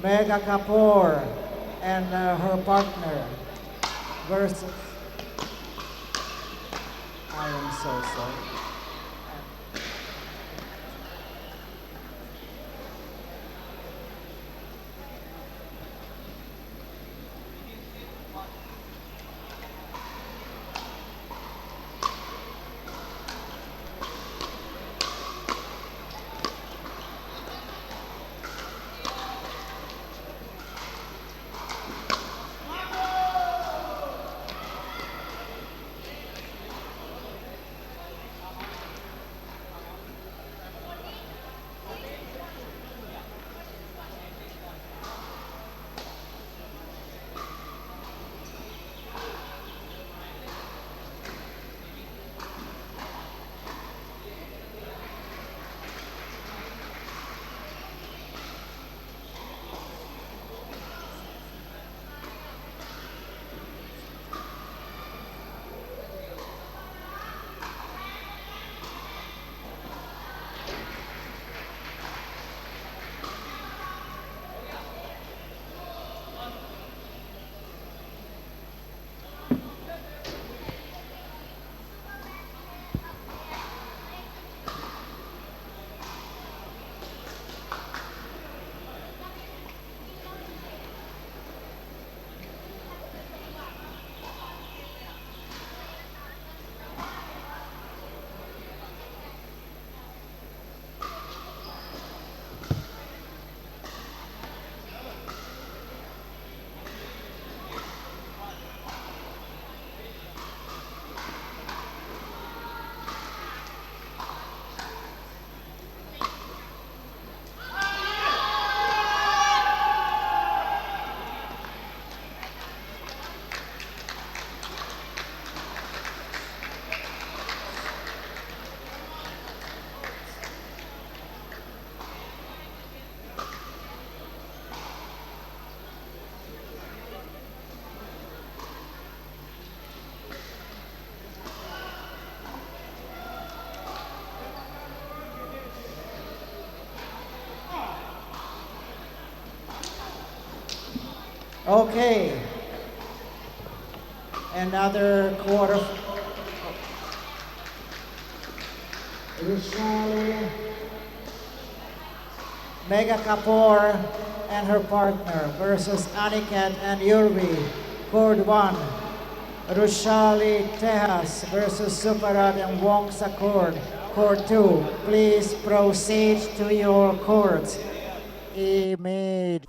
Megha Kapoor and her partner versus, I am so sorry. Okay, another quarter. Rushali, Megha Kapoor and her partner versus Aniket and Yurvi, Chord 1. Rushali Tejas versus Suparad and Wong Sakur, Chord 2. Please proceed to your courts. Immediately.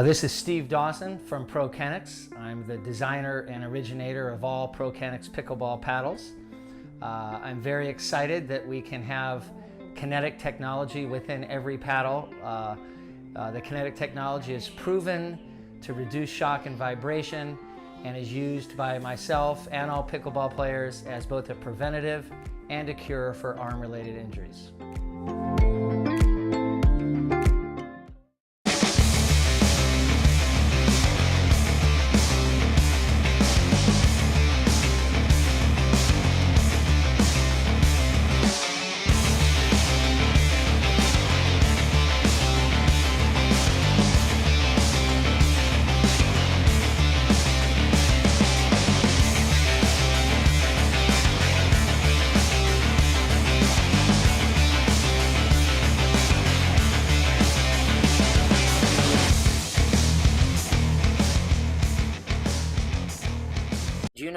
This is Steve Dawson from ProKenix. I'm the designer and originator of all ProKenix pickleball paddles. I'm very excited that we can have kinetic technology within every paddle. The kinetic technology is proven to reduce shock and vibration and is used by myself and all pickleball players as both a preventative and a cure for arm-related injuries.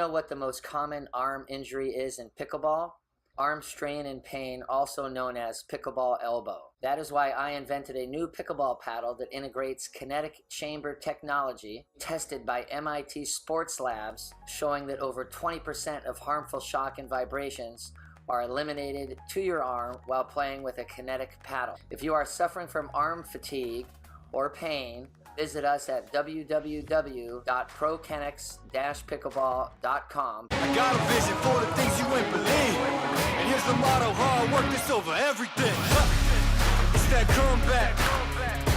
know what the most common arm injury is in pickleball? Arm strain and pain, also known as pickleball elbow. That is why I invented a new pickleball paddle that integrates kinetic chamber technology tested by MIT Sports Labs, showing that over 20% of harmful shock and vibrations are eliminated to your arm while playing with a kinetic paddle. If you are suffering from arm fatigue or pain, visit us at www.prokenix-pickleball.com. I got a vision for the things you ain't believe. And here's the motto, hard work is over everything. It's that comeback.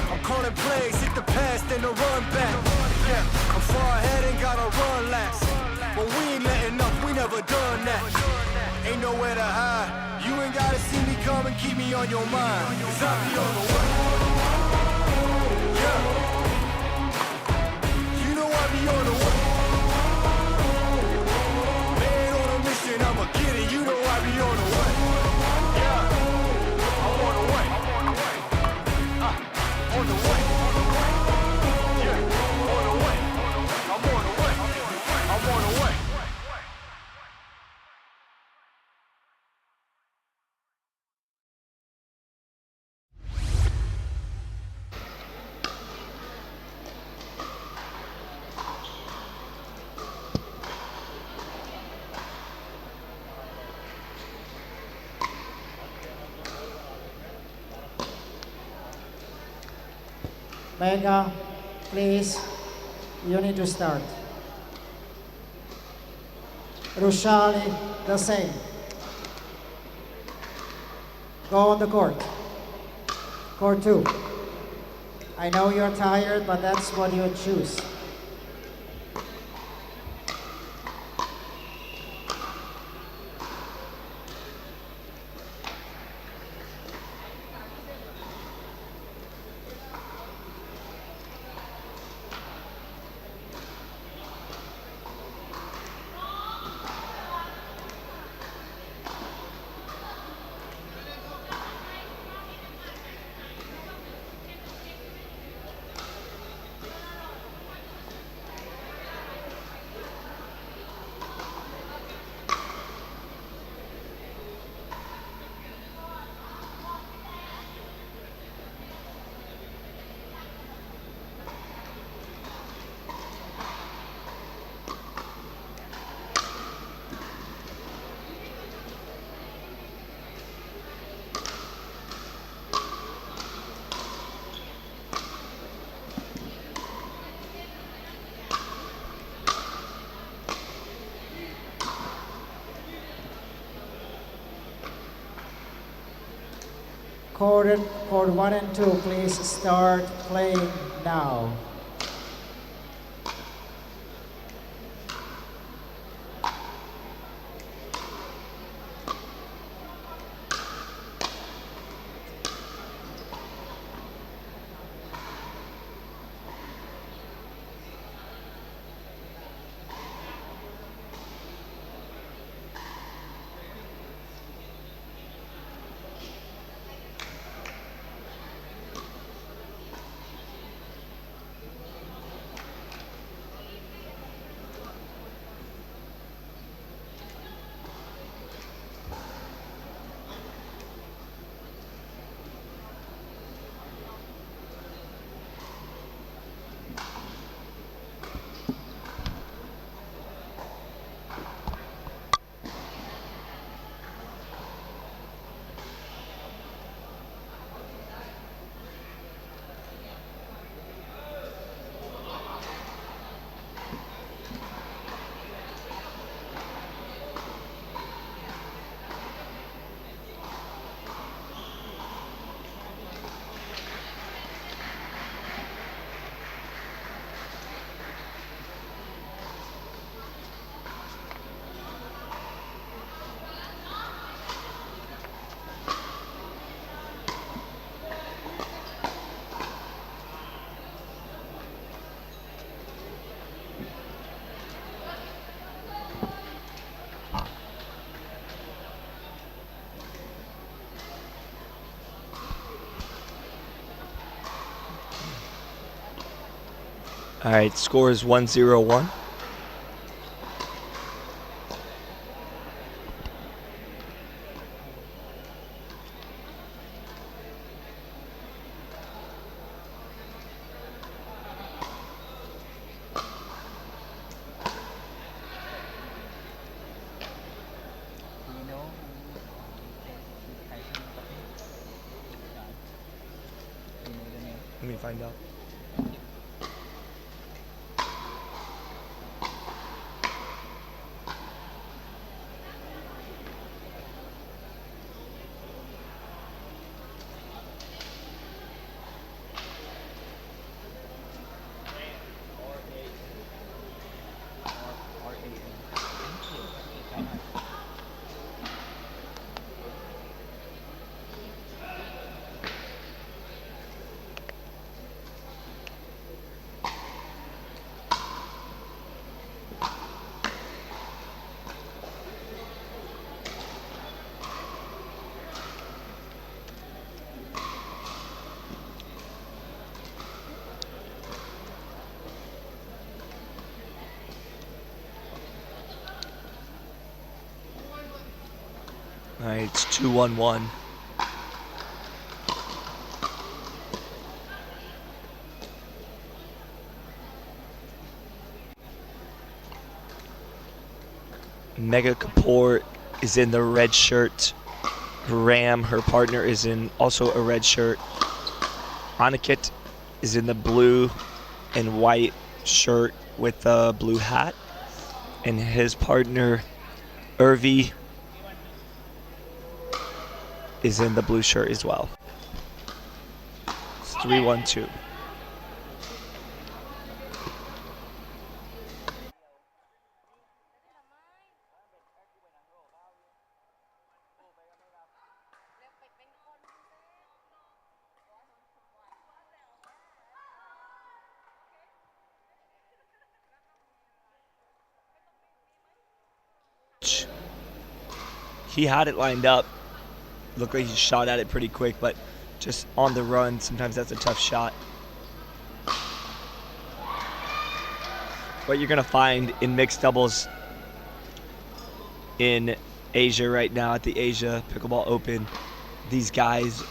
I'm calling plays, hit the pass, then the run back. Yeah, I'm far ahead and gotta run last. But we ain't letting up, we never done that. Ain't nowhere to hide. You ain't gotta see me come and keep me on your mind. 'Cause I be on the way. Yeah. You know I be on the way. Man on a mission, I'ma get it. You know I be on the way. Yeah. I'm on the way. On the way. Yeah. On the way. I'm on the way. I'm on the way. Mega, please, you need to start. Rushali, the same. Go on the court. Court 2. I know you're tired, but that's what you choose. Court 1 and 2, please start playing now. All right, score is 1-0-1. me find out. All right, it's 2-1-1. Mega Kapoor is in the red shirt. Ram, her partner, is in also a red shirt. Aniket is in the blue and white shirt with a blue hat. And his partner, Urvi, is in the blue shirt as well. It's 3-1-2. He had it lined up. Looked like he shot at it pretty quick, but just on the run, sometimes that's a tough shot. What you're going to find in mixed doubles in Asia right now at the Asia Pickleball Open, these guys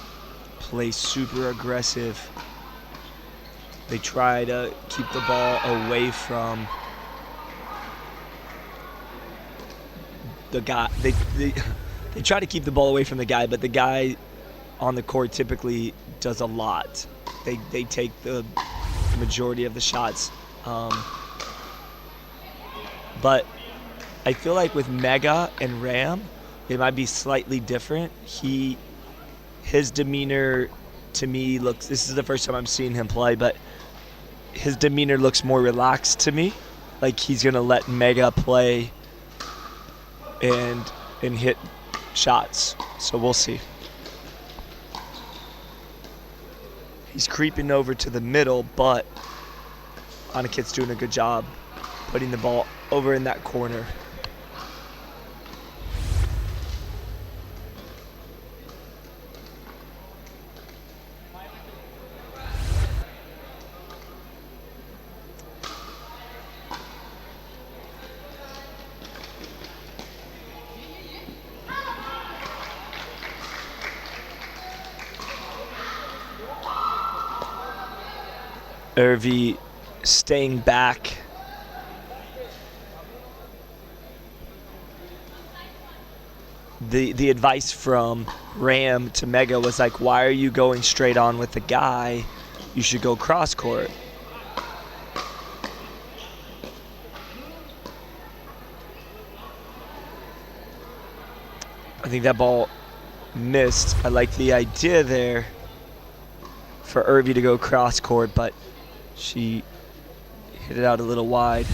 play super aggressive. They try to keep the ball away from the guy. They try to keep the ball away from the guy, but the guy on the court typically does a lot. They take the majority of the shots. But I feel like with Mega and Ram, it might be slightly different. His demeanor to me looks, this is the first time I'm seeing him play, but his demeanor looks more relaxed to me. Like he's gonna let Mega play and hit shots. So we'll see. He's creeping over to the middle, but Aniket's doing a good job putting the ball over in that corner. Urvi staying back. The advice from Ram to Mega was like, why are you going straight on with the guy? You should go cross court. I think that ball missed. I like the idea there for Urvi to go cross court, but she hit it out a little wide.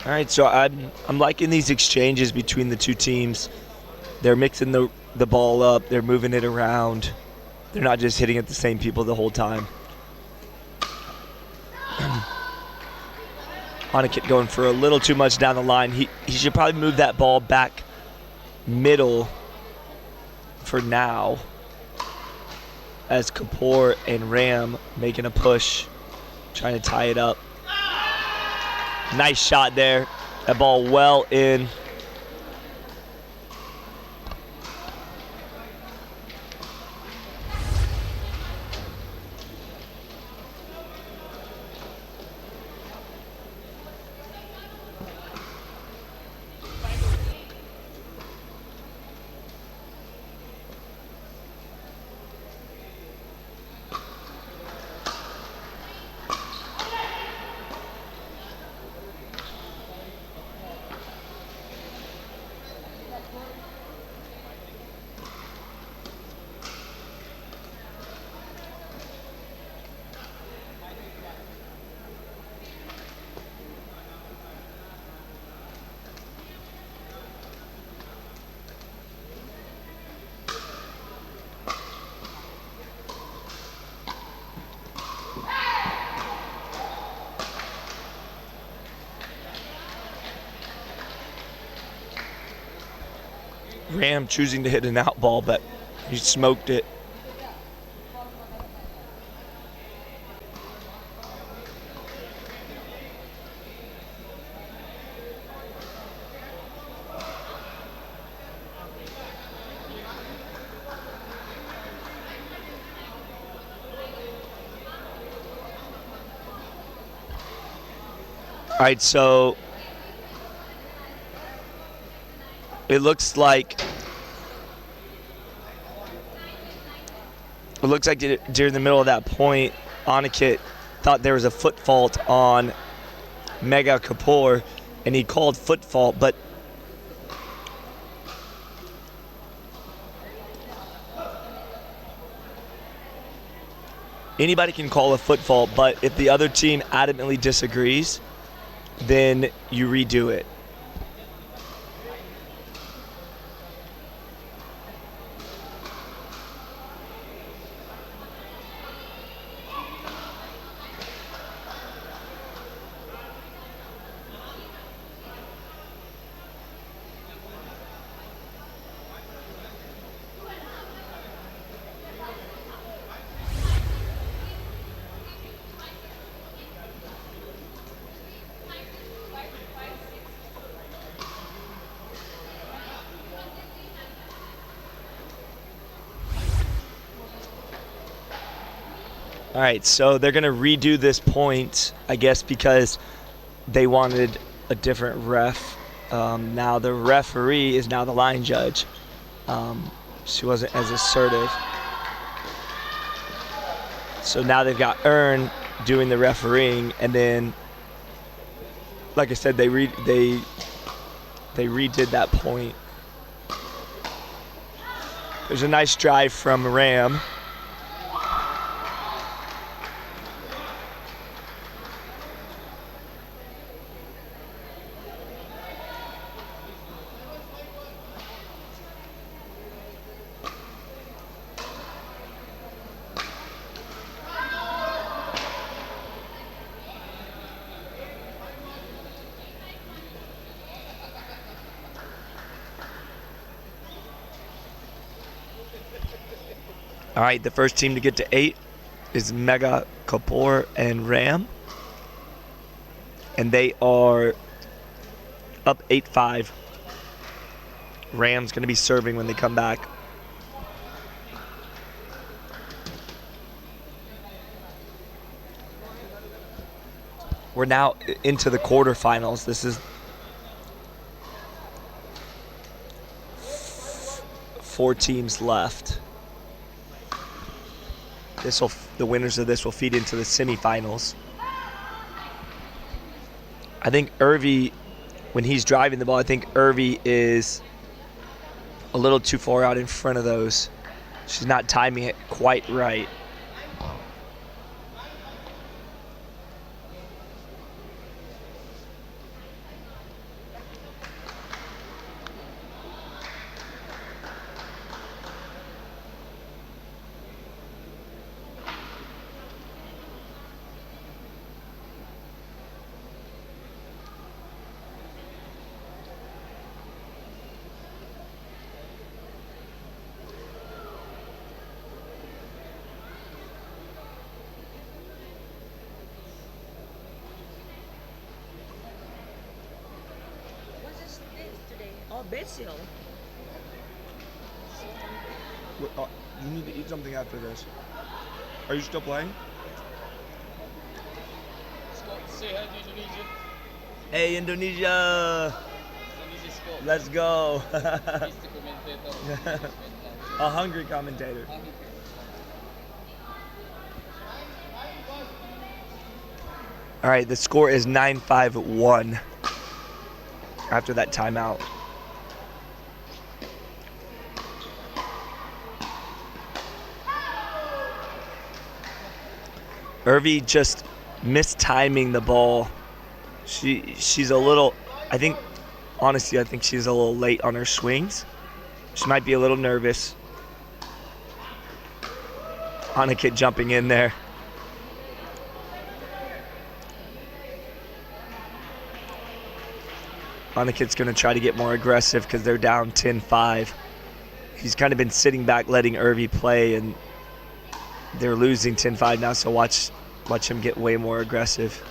All right, so I'm liking these exchanges between the two teams. They're mixing the ball up. They're moving it around. They're not just hitting at the same people the whole time. Aniket going for a little too much down the line. He should probably move that ball back middle for now, as Kapoor and Ram making a push, trying to tie it up. Nice shot there. That ball well in. Ram choosing to hit an out ball, but he smoked it. All right, so it looks like during the middle of that point, Aniket thought there was a foot fault on Mega Kapoor, and he called foot fault, but anybody can call a foot fault, but if the other team adamantly disagrees, then you redo it. All right, so they're going to redo this point, I guess, because they wanted a different ref. Now the referee is now the line judge. She wasn't as assertive. So now they've got Earn doing the refereeing, and then, like I said, they redid that point. There's a nice drive from Ram. All right, the first team to get to 8 is Mega, Kapoor, and Ram. And they are up 8-5. Ram's going to be serving when they come back. We're now into the quarterfinals. This is 4 teams left. The winners of this will feed into the semifinals. I think Irvi, when he's driving the ball, I think Irvi is a little too far out in front of those. She's not timing it quite right. Basil. You need to eat something after this. Are you still playing? Say hi to Indonesia. Hey, Indonesia! Let's go. He's the commentator. A hungry commentator. All right, the score is 9-5-1 after that timeout. Irvi just mistiming the ball. She's a little, I think she's a little late on her swings. She might be a little nervous. Annika jumping in there. Anniket's going to try to get more aggressive because they're down 10-5. He's kind of been sitting back letting Irvi play, and they're losing 10-5 now, so watch him get way more aggressive.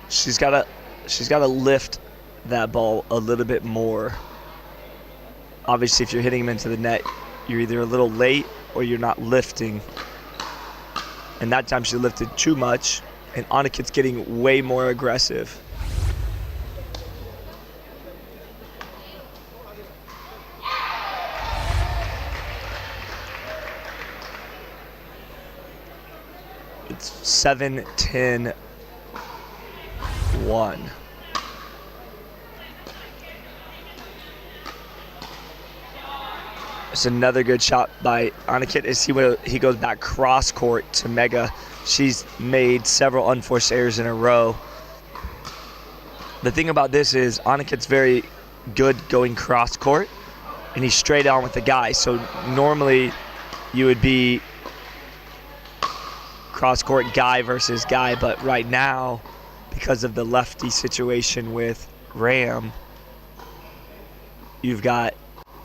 She's got to lift that ball a little bit more. Obviously, if you're hitting him into the net, you're either a little late or you're not lifting. And that time she lifted too much, and Anniket's getting way more aggressive. It's 7-10-1. It's another good shot by Anniket as he goes back cross court to Mega. She's made several unforced errors in a row. The thing about this is Anniket's very good going cross court, and he's straight on with the guy. So normally you would be cross court guy versus guy, but right now, because of the lefty situation with Ram, you've got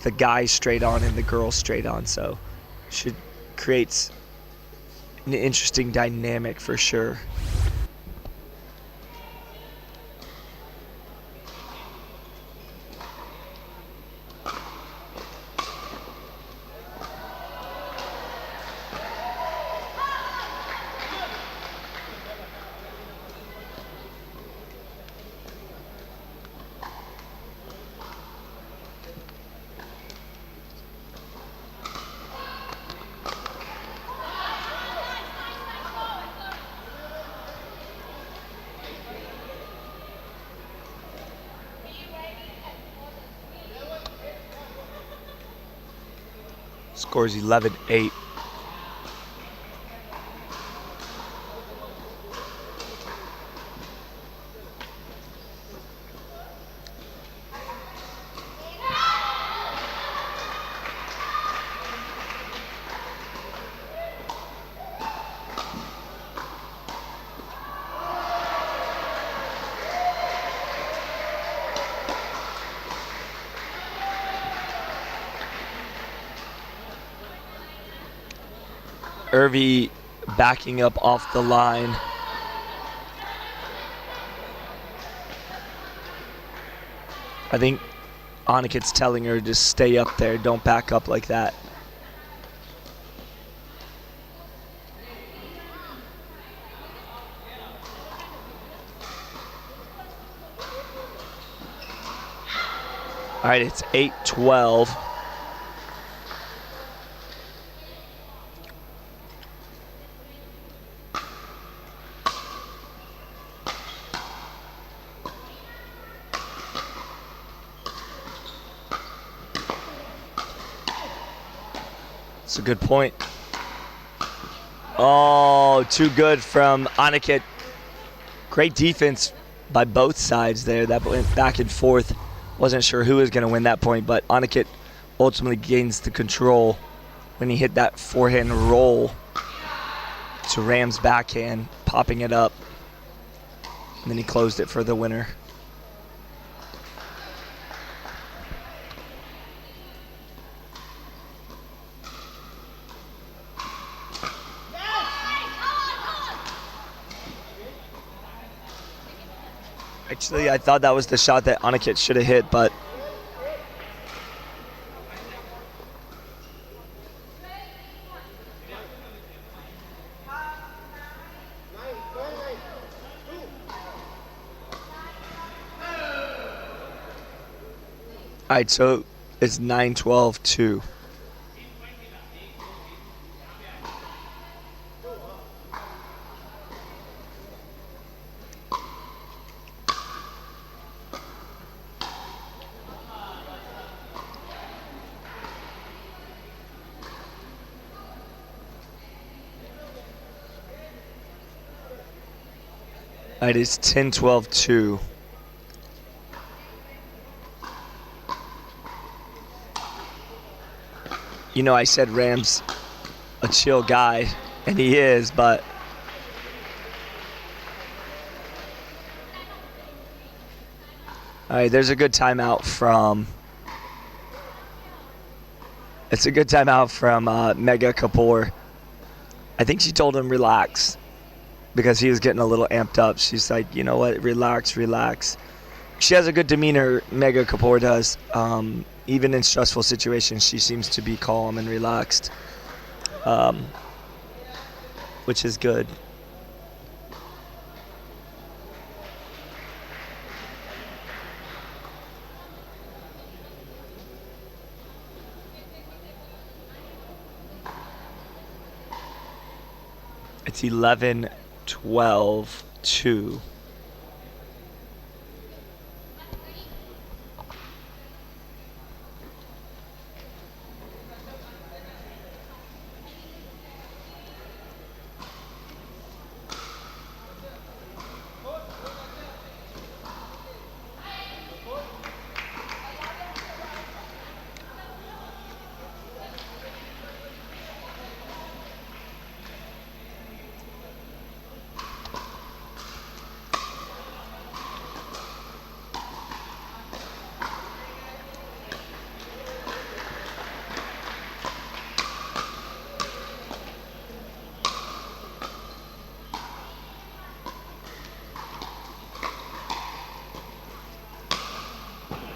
the guy straight on and the girl straight on, so should creates an interesting dynamic for sure. Scores 11-8. Irvi backing up off the line. I think Anniket's telling her to stay up there, don't back up like that. All right, it's 8-12. It's a good point. Oh, too good from Anniket. Great defense by both sides there. That went back and forth Wasn't sure who was going to win that point, but Aniket ultimately gains the control when he hit that forehand roll to Ram's backhand, popping it up. And then he closed it for the winner. Actually, I thought that was the shot that Aniket should have hit, but all right, so it's 9-12-2. It is 10-12-2. You know, I said Ram's a chill guy, and he is, but all right, there's a good timeout from Megha Kapoor. I think she told him relax because he was getting a little amped up. She's like, you know what, relax. She has a good demeanor, Megha Kapoor does. Even in stressful situations, she seems to be calm and relaxed, which is good. It's 11-12-2.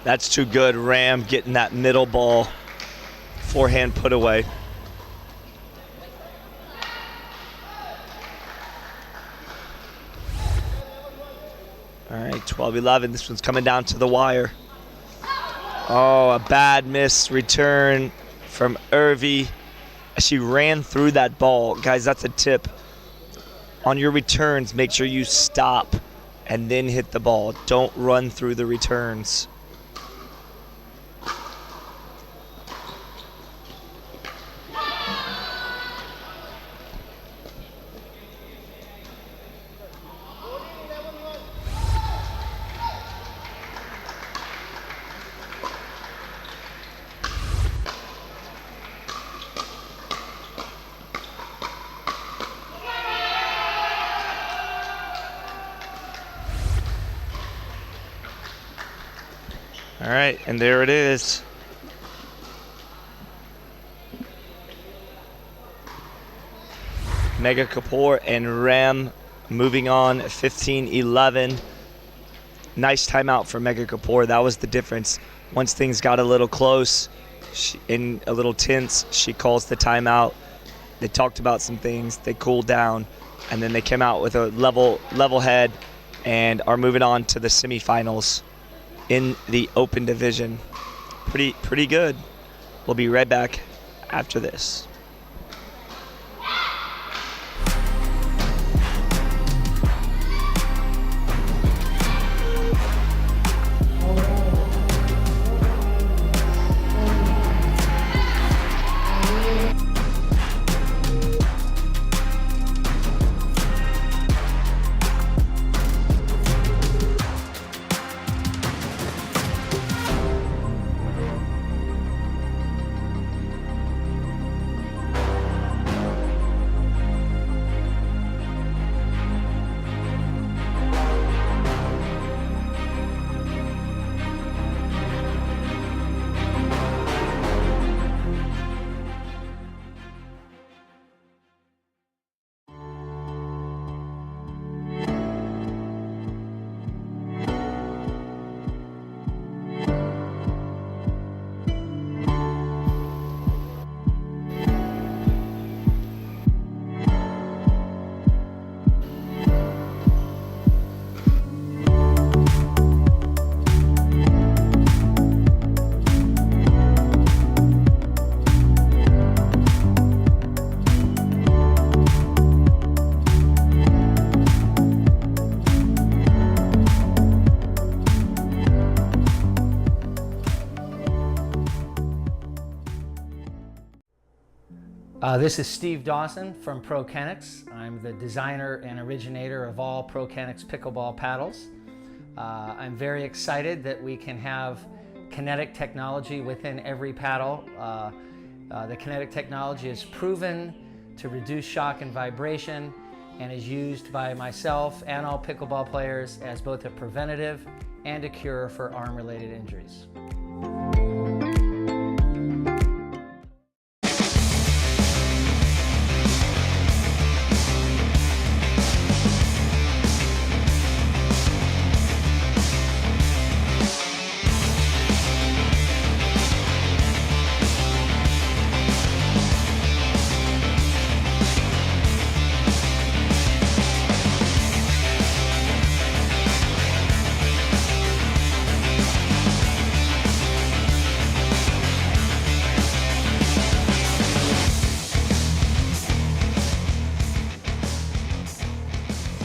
That's too good. Ram getting that middle ball. Forehand put away. All right, 12-11. This one's coming down to the wire. Oh, a bad miss return from Irvi. She ran through that ball. Guys, that's a tip. On your returns, make sure you stop and then hit the ball. Don't run through the returns. All right, and there it is. Megha Kapoor and Ram moving on 15-11. Nice timeout for Megha Kapoor. That was the difference. Once things got a little close, and a little tense, she calls the timeout. They talked about some things. They cooled down, and then they came out with a level head and are moving on to the semifinals in the open division. Pretty good. We'll be right back after this. This is Steve Dawson from ProKennex. I'm the designer and originator of all ProKennex pickleball paddles. I'm very excited that we can have kinetic technology within every paddle. The kinetic technology is proven to reduce shock and vibration and is used by myself and all pickleball players as both a preventative and a cure for arm-related injuries.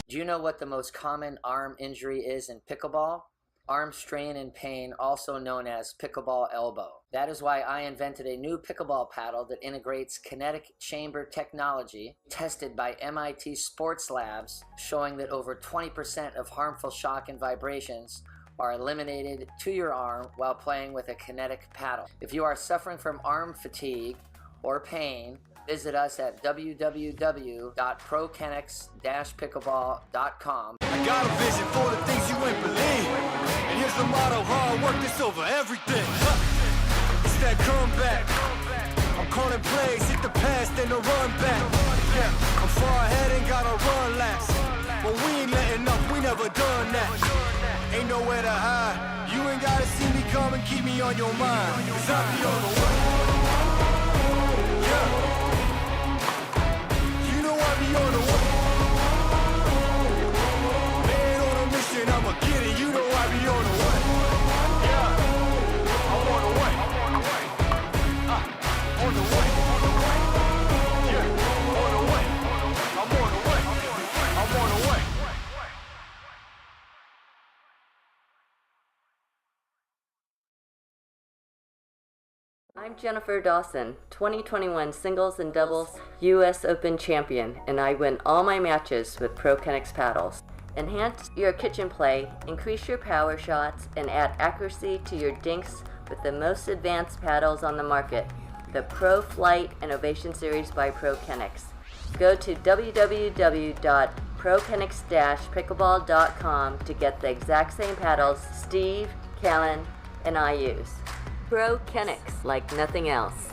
Do you know what the most common arm injury is in pickleball? Arm strain and pain, also known as pickleball elbow. That is why I invented a new pickleball paddle that integrates kinetic chamber technology tested by MIT Sports Labs, showing that over 20% of harmful shock and vibrations are eliminated to your arm while playing with a kinetic paddle. If you are suffering from arm fatigue or pain, visit us at www.prokennex-pickleball.com. I got a vision for the things you ain't believe. And here's the motto, hard work that's over everything. It's that comeback. I'm calling plays, hit the pass, then the run back. Yeah, I'm far ahead and gotta run last. But we ain't letting up, we never done that. Ain't nowhere to hide. You ain't gotta see me come and keep me on your mind. Cause I be on the way. Yeah. You know I be on the way. Man on a mission, I'ma get it. You know I be on the way. Yeah, I'm on the way. On the way. Yeah, on the way. I'm on the way. I'm on the way. I'm Jennifer Dawson, 2021 singles and doubles US Open champion, and I win all my matches with ProKennex paddles. Enhance your kitchen play, increase your power shots, and add accuracy to your dinks with the most advanced paddles on the market, the Pro Flight Innovation Series by ProKennex. Go to www.prokennex-pickleball.com to get the exact same paddles Steve, Callan, and I use. ProKennex, like nothing else.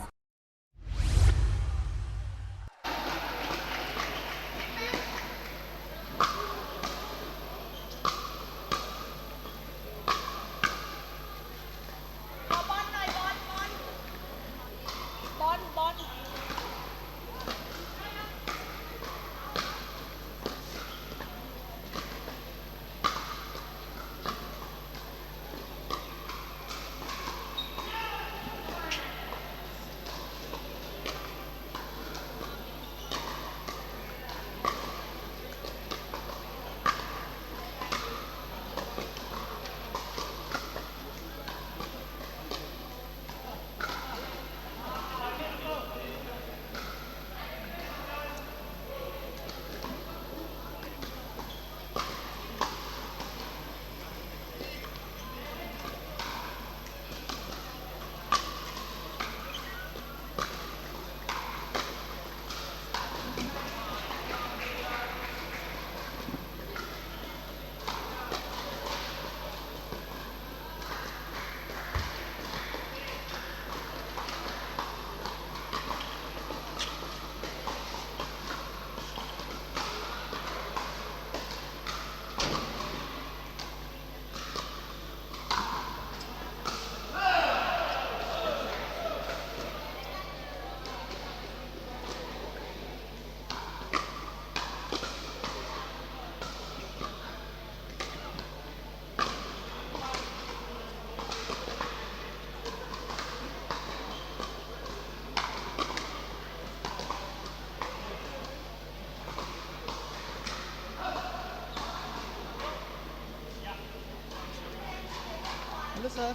Hello sir,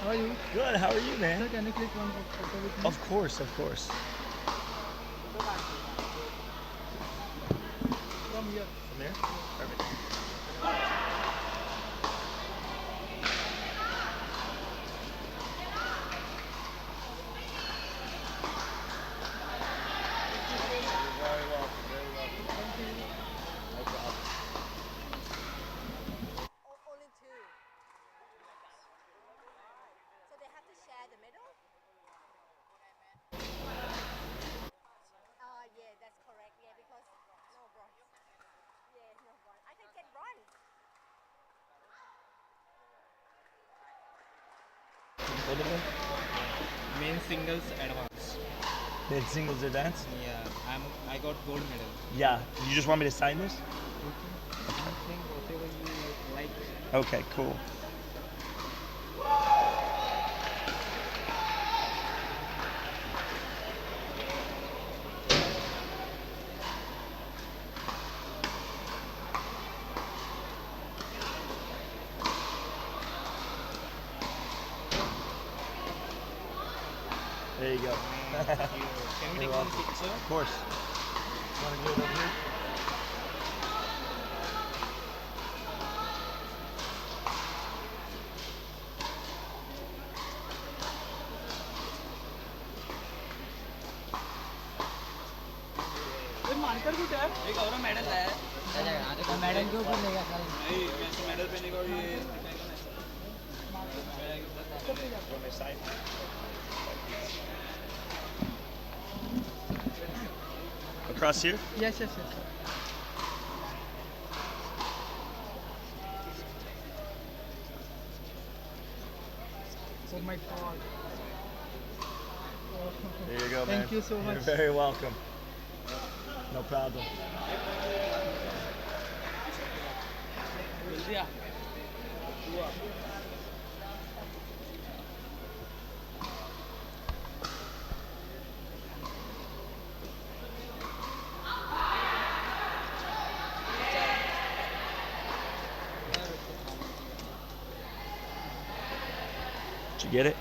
how are you? Good. How are you, man? Sir, can you click one photo with me? Of course, of course. here. From there? Perfect. Only two. So they have to share the medal? Yeah, that's correct. Yeah, because no bronze. Yeah, no bronze. I can get bronze. What again? Main singles advance. Mid singles advance? Yeah, I got gold medal. Yeah. You just want me to sign this? Anything, whatever you like. Okay, cool. There you go. Can we take one picture? Of course. Want to do it over here? एक और medal है madam के ऊपर लेगा कल नहीं मैं तो मेडल पहने का और ये Want me to sign? Across here? yes. Oh my god. There you go, man. Thank you so much. You're very welcome. No problem. जल्दी आ Did you get it?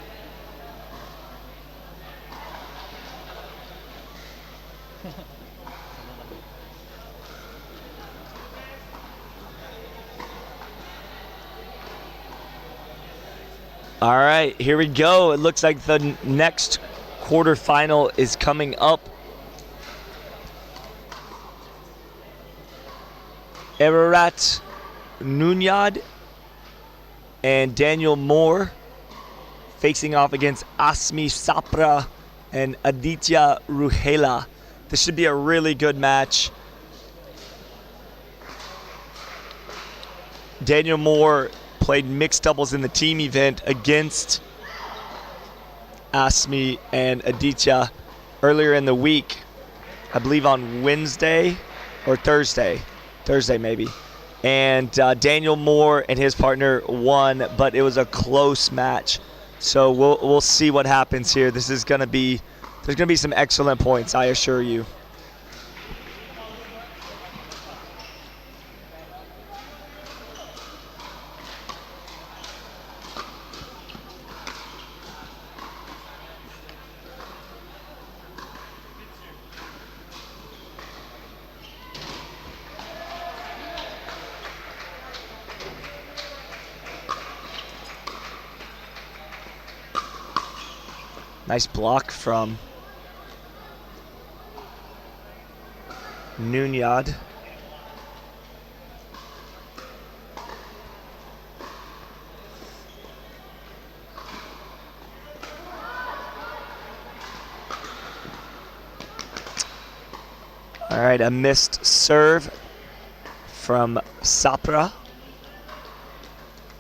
All right, here we go. It looks like the next quarterfinal is coming up. Ararat Nunyad and Daniel Moore facing off against Asmi Sapra and Aditya Ruhela. This should be a really good match. Daniel Moore played mixed doubles in the team event against Asmi and Aditya earlier in the week, I believe on Wednesday or Thursday maybe. And Daniel Moore and his partner won, but it was a close match. So we'll see what happens here. This is gonna be, there's gonna be some excellent points, I assure you. Nice block from Nunyad. All right, a missed serve from Sapra.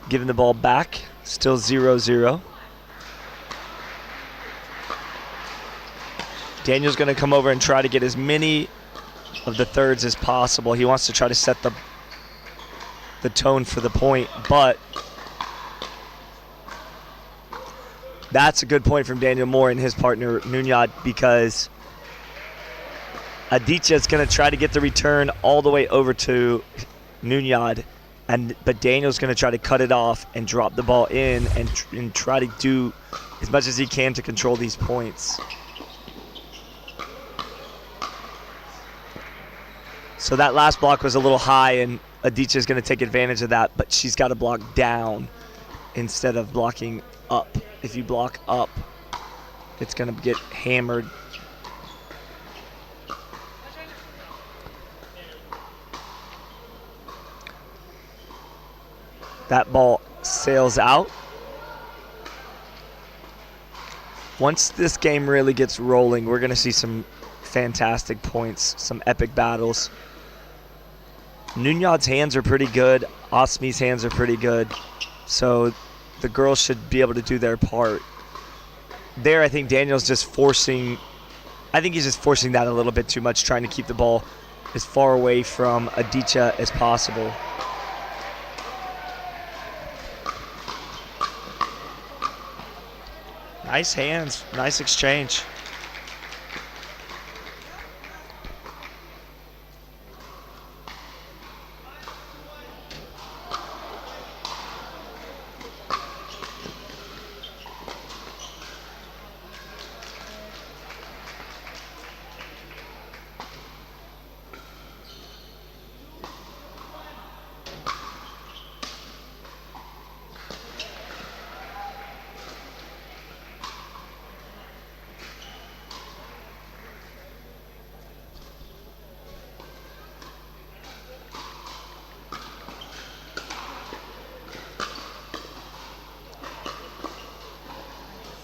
Giving the ball back, still 0-0. Daniel's going to come over and try to get as many of the thirds as possible. He wants to try to set the tone for the point, but that's a good point from Daniel Moore and his partner Nunyad, because Aditya is going to try to get the return all the way over to Nunyad, but Daniel's going to try to cut it off and drop the ball in and try to do as much as he can to control these points. So that last block was a little high, and Aditya's going to take advantage of that, but she's got to block down instead of blocking up. If you block up, it's going to get hammered. That ball sails out. Once this game really gets rolling, we're going to see some fantastic points, some epic battles. Nunyad's hands are pretty good. Osmi's hands are pretty good. So the girls should be able to do their part. There, I think Daniel's just forcing, he's just forcing that a little bit too much, trying to keep the ball as far away from Aditya as possible. Nice hands, nice exchange.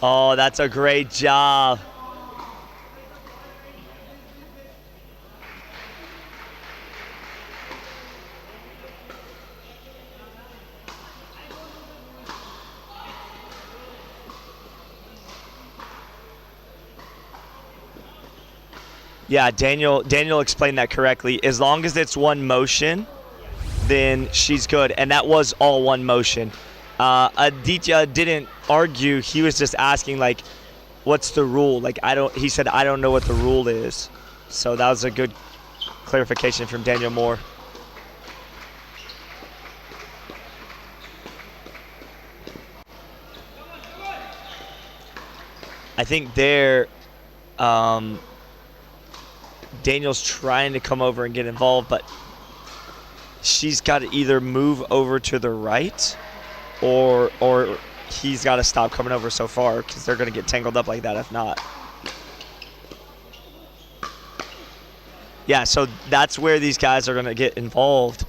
Oh, that's a great job. Yeah, Daniel explained that correctly. As long as it's one motion, then she's good. And that was all one motion. Aditya didn't argue. He was just asking, like, what's the rule? Like, he said, I don't know what the rule is. So that was a good clarification from Daniel Moore. I think there, Daniel's trying to come over and get involved, but she's got to either move over to the right or he's got to stop coming over so far because they're going to get tangled up like that if not. Yeah, so that's where these guys are going to get involved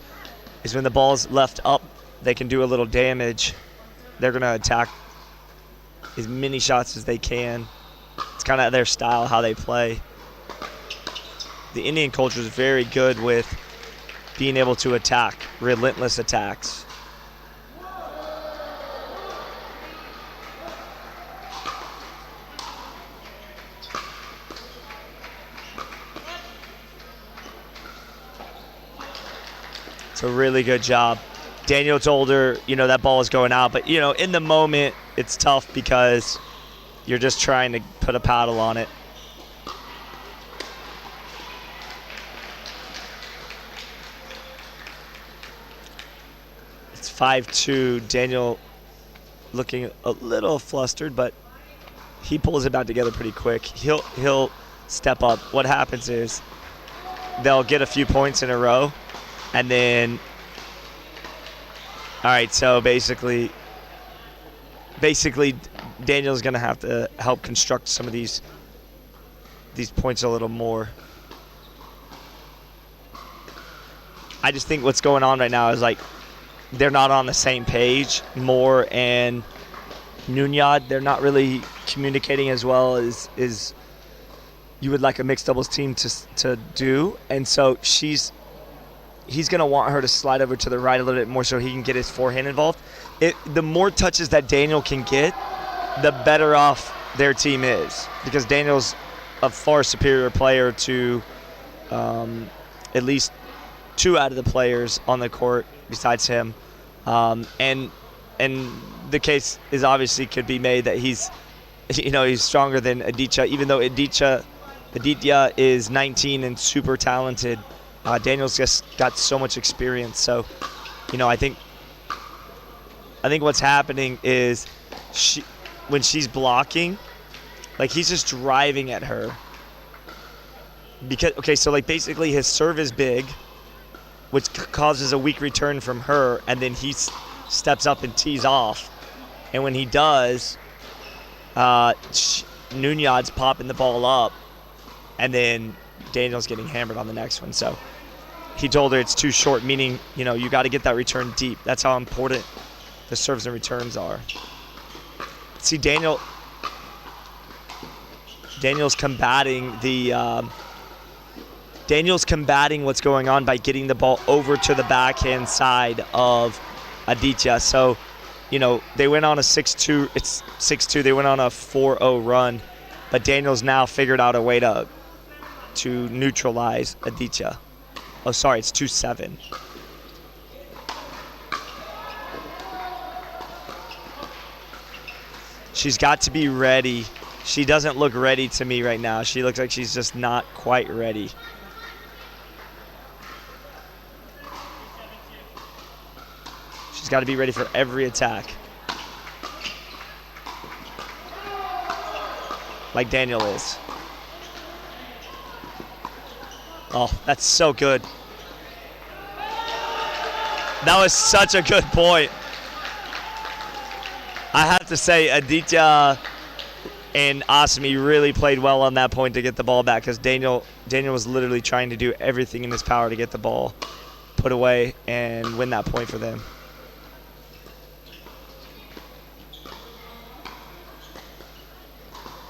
is when the ball's left up, they can do a little damage. They're going to attack as many shots as they can. It's kind of their style, how they play. The Indian culture is very good with being able to attack, relentless attacks. It's a really good job. Daniel told her, that ball is going out, but, in the moment, it's tough because you're just trying to put a paddle on it. It's 5-2. Daniel looking a little flustered, but he pulls it back together pretty quick. He'll step up. What happens is they'll get a few points in a row, and then, all right, so basically Daniel's going to have to help construct some of these points a little more. I just think what's going on right now is like they're not on the same page. Moore and Nunyad, they're not really communicating as well as you would like a mixed doubles team to do. And so he's going to want her to slide over to the right a little bit more so he can get his forehand involved. The more touches that Daniel can get, the better off their team is because Daniel's a far superior player to at least two out of the players on the court besides him. And the case is obviously could be made that he's stronger than Aditya, even though Aditya is 19 and super talented. Daniel's just got so much experience. So, I think what's happening is when she's blocking, like he's just driving at her. because, okay, so like basically his serve is big, which causes a weak return from her, and then he steps up and tees off. And when he does, Nunyad's popping the ball up, and then Daniel's getting hammered on the next one. So he told her it's too short, meaning, you know, you got to get that return deep. That's how important the serves and returns are. See, Daniel's combating Daniel's combating what's going on by getting the ball over to the backhand side of Aditya. So, you know, they went on a 6-2. It's 6-2. They went on a 4-0 run, but Daniel's now figured out a way to neutralize Aditya. Oh, sorry, it's 2-7. She's got to be ready. She doesn't look ready to me right now. She looks like she's just not quite ready. She's got to be ready for every attack. Like Daniel is. Oh, that's so good. That was such a good point. I have to say, Aditya and Asmi really played well on that point to get the ball back, because Daniel was literally trying to do everything in his power to get the ball put away and win that point for them.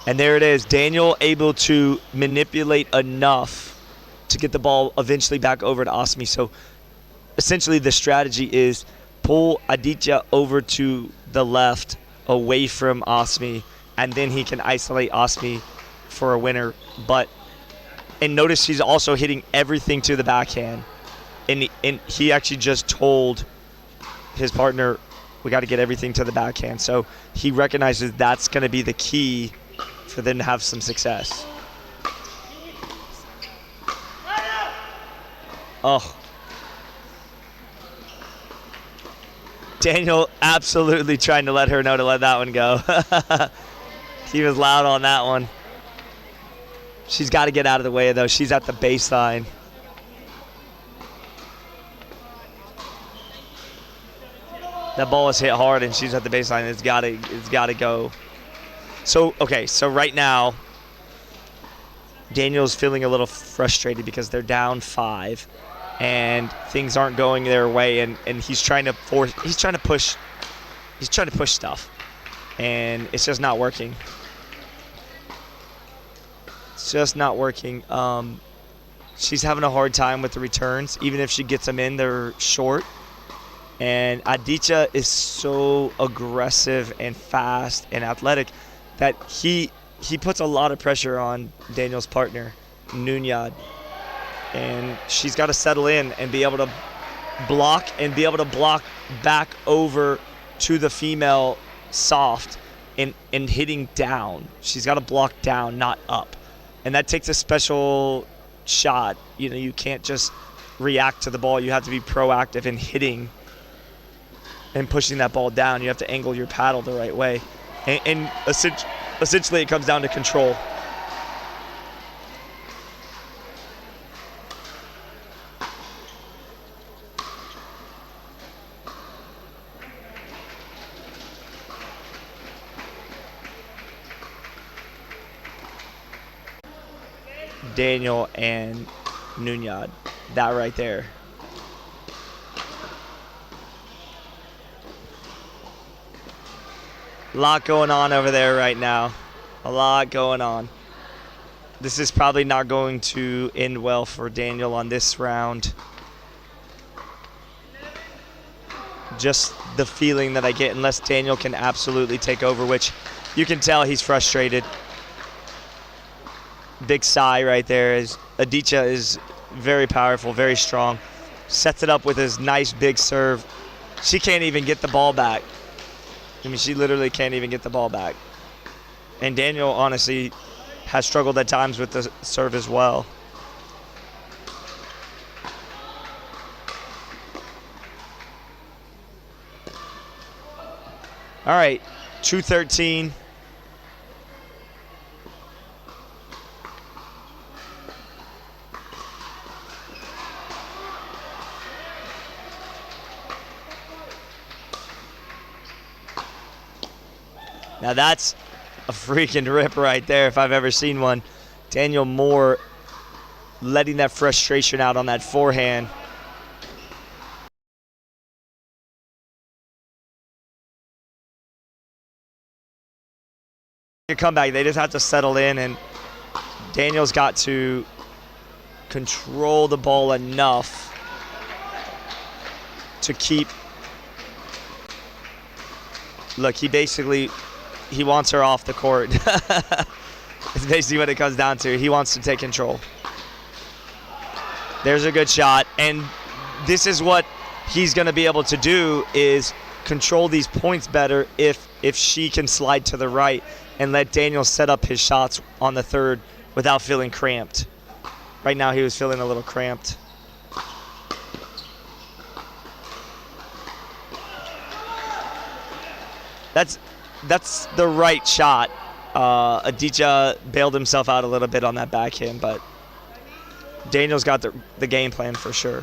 And there it is. Daniel able to manipulate enough to get the ball eventually back over to Asmi. So essentially the strategy is pull Aditya over to the left away from Asmi, and then he can isolate Asmi for a winner. And notice he's also hitting everything to the backhand. And he actually just told his partner, we got to get everything to the backhand. So he recognizes that's going to be the key for them to have some success. Oh. Daniel absolutely trying to let her know to let that one go. He was loud on that one. She's got to get out of the way, though. She's at the baseline. That ball is hit hard, and she's at the baseline. It's got to go. So, okay, so right now, Daniel's feeling a little frustrated because they're down 5, and things aren't going their way, and he's trying to push stuff, and it's just not working. It's just not working. She's having a hard time with the returns. Even if she gets them in, they're short. And Aditya is so aggressive and fast and athletic that he puts a lot of pressure on Daniel's partner, Nunyad. And she's got to settle in and be able to block back over to the female soft and hitting down. She's got to block down, not up. And that takes a special shot. You know, you can't just react to the ball. You have to be proactive in hitting and pushing that ball down. You have to angle your paddle the right way. And essentially it comes down to control. Daniel and Nunyad, that right there. A lot going on over there right now. A lot going on. This is probably not going to end well for Daniel on this round. Just the feeling that I get, unless Daniel can absolutely take over, which you can tell he's frustrated. Big sigh right there. As Aditya is very powerful, very strong. Sets it up with his nice big serve. She can't even get the ball back. I mean, she literally can't even get the ball back. And Daniel, honestly, has struggled at times with the serve as well. All right, 2:13. Now that's a freaking rip right there if I've ever seen one. Daniel Moore letting that frustration out on that forehand. A comeback, they just have to settle in, and Daniel's got to control the ball enough to keep. Look, he wants her off the court. It's basically what it comes down to. He wants to take control. There's a good shot, and this is what he's going to be able to do, is control these points better if she can slide to the right and let Daniel set up his shots on the third without feeling cramped. Right now he was feeling a little cramped. That's the right shot. Aditya bailed himself out a little bit on that backhand, but Daniel's got the game plan for sure.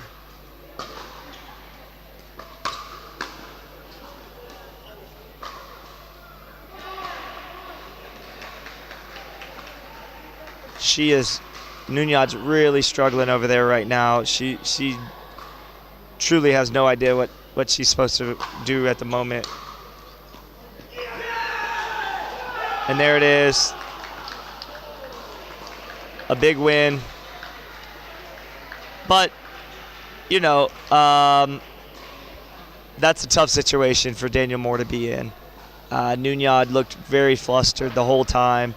Nunez's really struggling over there right now. She truly has no idea what she's supposed to do at the moment. And there it is. A big win. But, that's a tough situation for Daniel Moore to be in. Nunez looked very flustered the whole time.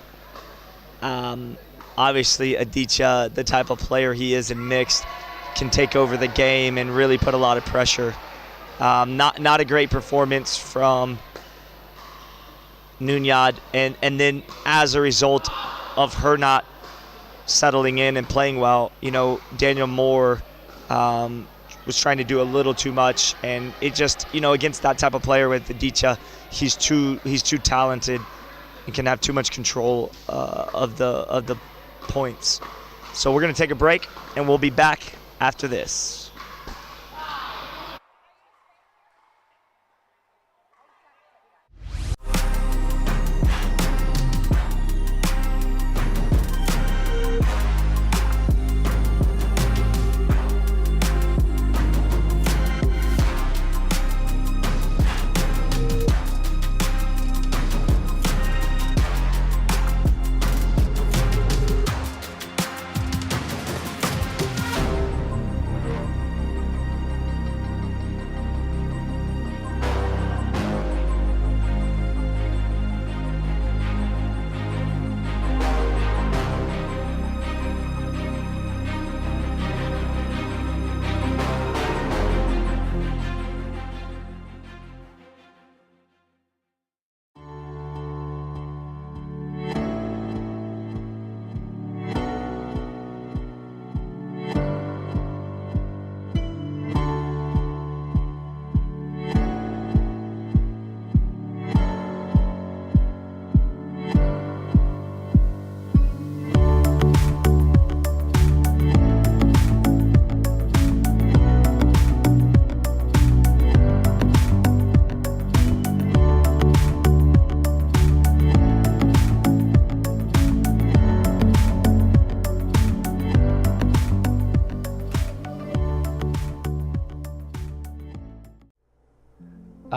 Obviously, Aditya, the type of player he is in mixed, can take over the game and really put a lot of pressure. Not a great performance from Nunez, and then as a result of her not settling in and playing well, Daniel Moore was trying to do a little too much, and it just, against that type of player with Aditya, he's too talented and can have too much control of the points. So we're going to take a break, and we'll be back after this.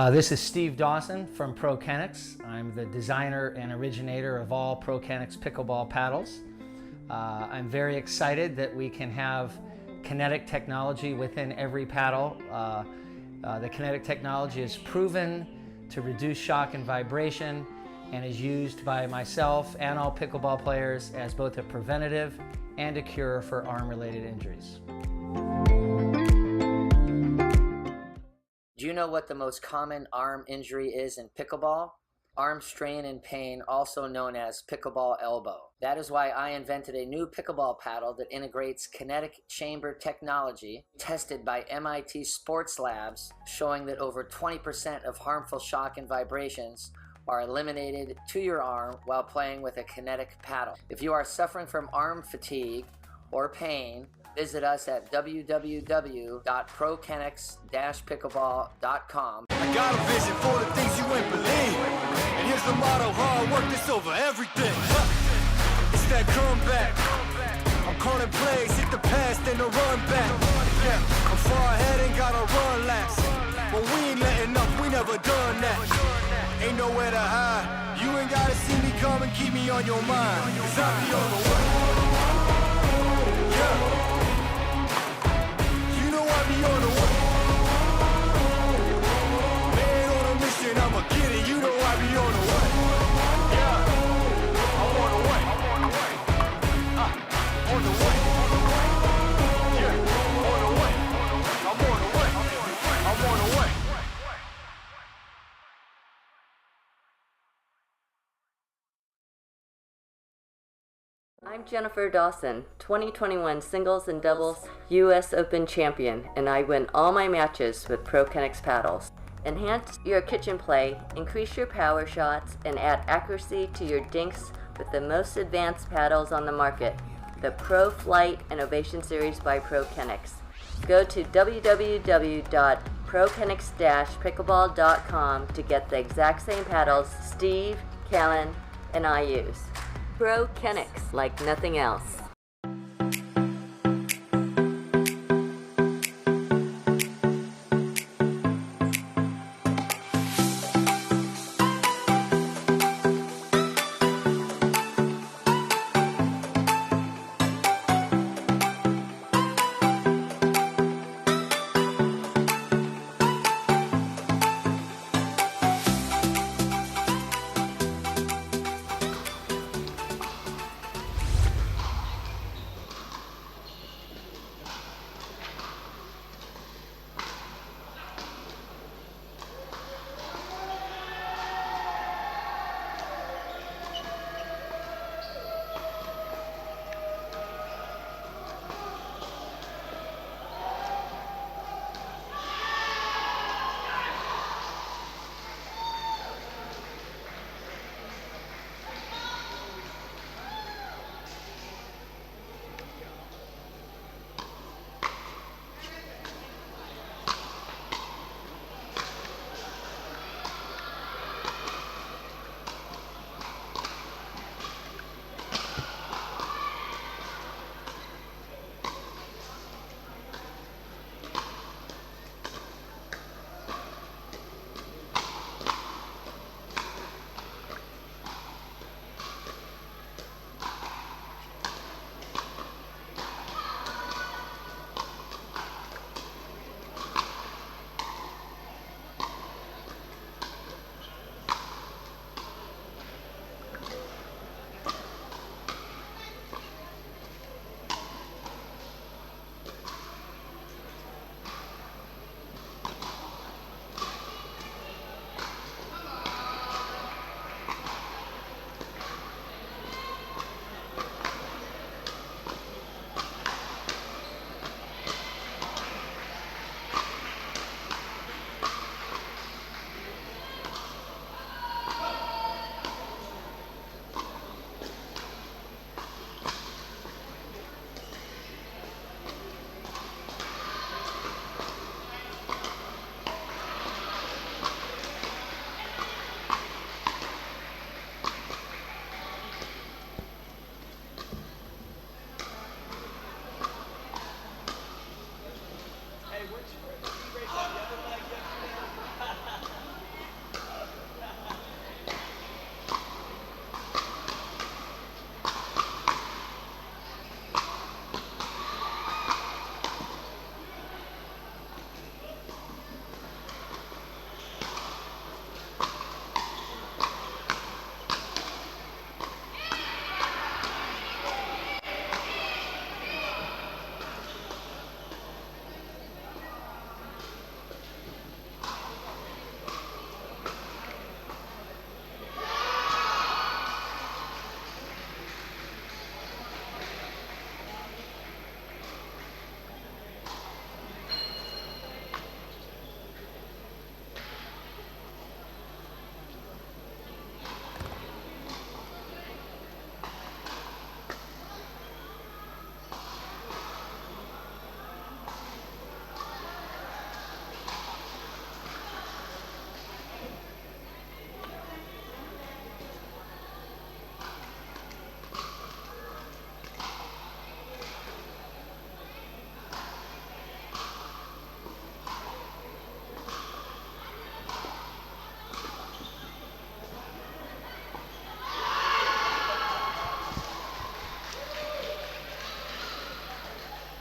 This is Steve Dawson from ProKennex. I'm the designer and originator of all ProKennex pickleball paddles. I'm very excited that we can have kinetic technology within every paddle. The kinetic technology is proven to reduce shock and vibration and is used by myself and all pickleball players as both a preventative and a cure for arm-related injuries. Do you know what the most common arm injury is in pickleball? Arm strain and pain, also known as pickleball elbow. That is why I invented a new pickleball paddle that integrates kinetic chamber technology tested by MIT Sports Labs, showing that over 20% of harmful shock and vibrations are eliminated to your arm while playing with a kinetic paddle. If you are suffering from arm fatigue or pain, visit us at www.prokennex-pickleball.com. Got a vision for the things you ain't believe. And here's the motto, hard work is over everything. It's that comeback. I'm calling plays, hit the pass, then the run back. Yeah, I'm far ahead and gotta run laps. But we ain't letting up, we never done that. Ain't nowhere to hide. You ain't gotta see me come and keep me on your mind. Cause I be on the way. Yeah. You know I be on the way. Man on a mission, I'ma get it. You know I be on the way. Yeah. I'm on the way. On the way. Yeah. On the way. I'm on the way. I'm on the way. I'm Jennifer Dawson, 2021 singles and doubles U.S. Open champion, and I win all my matches with ProKennex paddles. Enhance your kitchen play, increase your power shots, and add accuracy to your dinks with the most advanced paddles on the market, the Pro Flight Innovation Series by ProKennex. Go to www.prokennex-pickleball.com to get the exact same paddles Steve, Callan, and I use. ProKennex, like nothing else.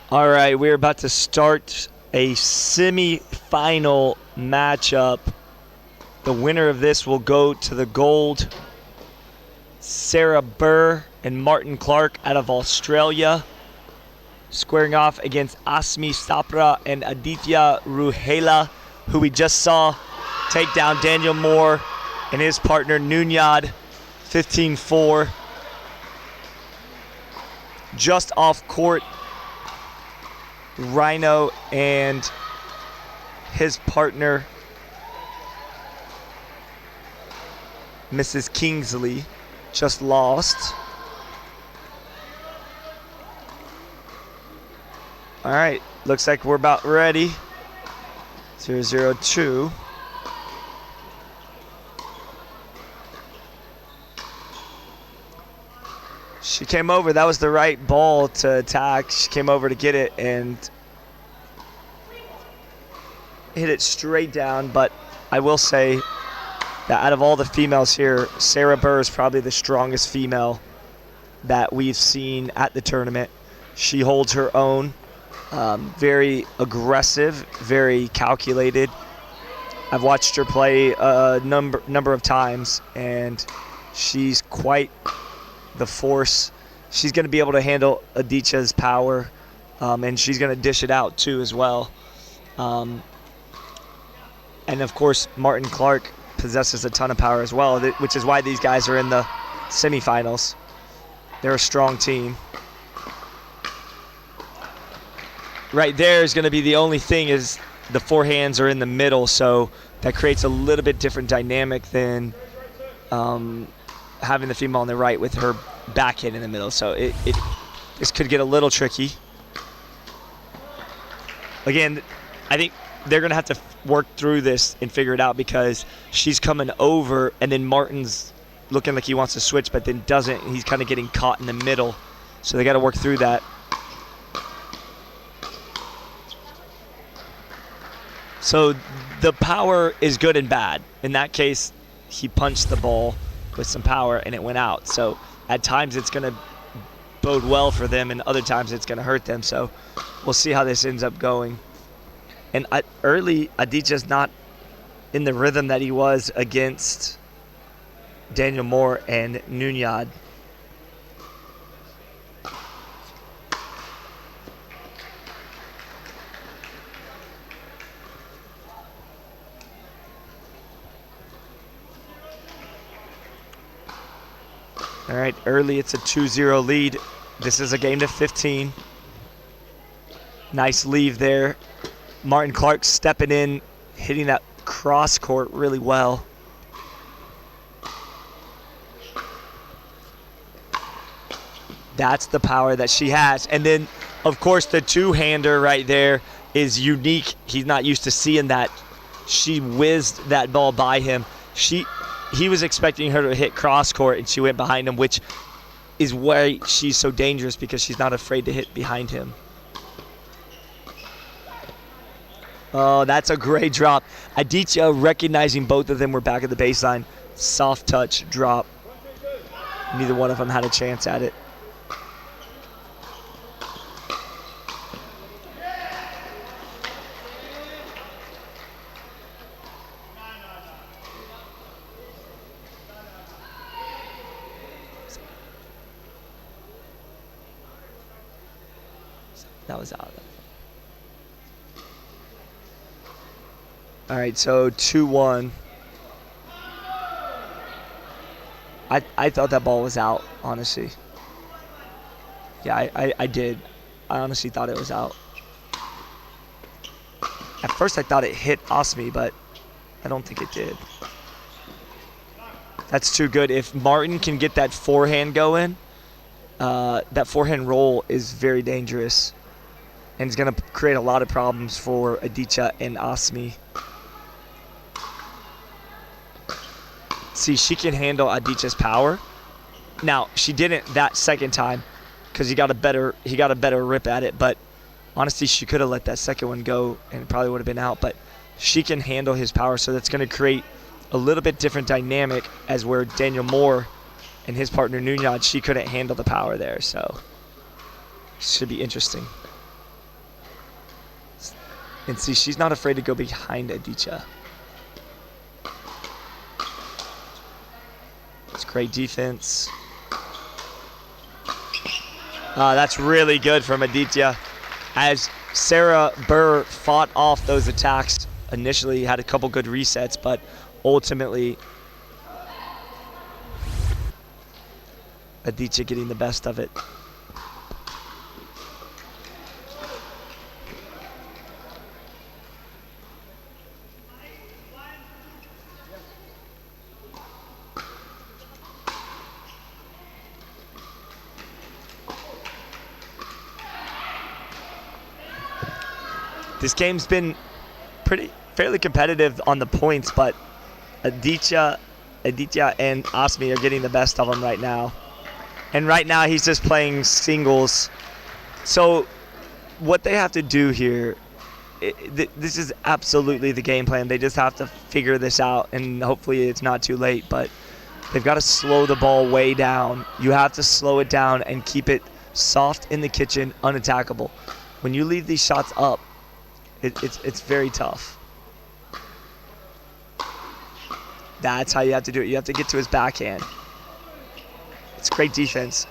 All right, we're about to start a semi-final matchup. The winner of this will go to the gold. Sarah Burr and Martin Clark out of Australia, squaring off against Asmi Sapra and Aditya Ruhela, who we just saw take down Daniel Moore and his partner Nunyad 15-4. Just off court, Rhino and his partner Mrs. Kingsley just lost. All right, looks like we're about ready. 0-0-2. She came over. That was the right ball to attack. She came over to get it and hit it straight down. But I will say that out of all the females here, Sarah Burr is probably the strongest female that we've seen at the tournament. She holds her own. Very aggressive, very calculated. I've watched her play a number of times, and she's quite the force. She's going to be able to handle Aditya's power, and she's going to dish it out too as well. And of course, Martin Clark possesses a ton of power as well, which is why these guys are in the semifinals. They're a strong team. Right there is going to be the only thing is the forehands are in the middle, so that creates a little bit different dynamic than having the female on the right with her backhand in the middle. So this could get a little tricky. Again, I think they're going to have to work through this and figure it out because she's coming over and then Martin's looking like he wants to switch but then doesn't. He's kind of getting caught in the middle. So they got to work through that. So the power is good and bad. In that case, he punched the ball with some power and it went out. So at times it's going to bode well for them and other times it's going to hurt them. So we'll see how this ends up going. And early, Aditya's not in the rhythm that he was against Daniel Moore and Nunyad. All right, early it's a 2-0 lead. This is a game to 15. Nice leave there. Martin Clark stepping in, hitting that cross court really well. That's the power that she has. And then, of course, the two-hander right there is unique. He's not used to seeing that. She whizzed that ball by him. He was expecting her to hit cross court, and she went behind him, which is why she's so dangerous because she's not afraid to hit behind him. Oh, that's a great drop. Aditya recognizing both of them were back at the baseline. Soft touch drop. Neither one of them had a chance at it. That was out. All right, so 2-1. I thought that ball was out, honestly. Yeah, I did. I honestly thought it was out. At first I thought it hit Asmi, but I don't think it did. That's too good. If Martin can get that forehand going, that forehand roll is very dangerous. And it's going to create a lot of problems for Aditya and Asmi. See, she can handle Aditya's power. Now, she didn't that second time because he got a better rip at it. But honestly, she could have let that second one go and it probably would have been out. But she can handle his power, so that's going to create a little bit different dynamic as where Daniel Moore and his partner Nunyad, she couldn't handle the power there. So should be interesting. And see, she's not afraid to go behind Aditya. It's great defense. That's really good from Aditya. As Sarah Burr fought off those attacks, initially had a couple good resets, but ultimately Aditya getting the best of it. This game's been fairly competitive on the points, but Aditya and Asmi are getting the best of him right now. And right now he's just playing singles. So what they have to do here, this is absolutely the game plan. They just have to figure this out, and hopefully it's not too late, but they've got to slow the ball way down. You have to slow it down and keep it soft in the kitchen, unattackable. When you leave these shots up, it's very tough. That's how you have to do it. You have to get to his backhand. It's great defense.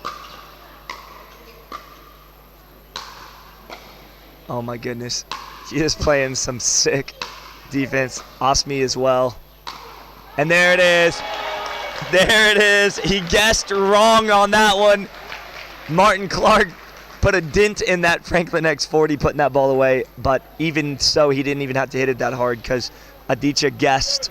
Oh my goodness. He is playing some sick defense. Asmi as well. And there it is. There it is. He guessed wrong on that one. Martin Clark put a dent in that Franklin X40, putting that ball away. But even so, he didn't even have to hit it that hard because Aditya guessed.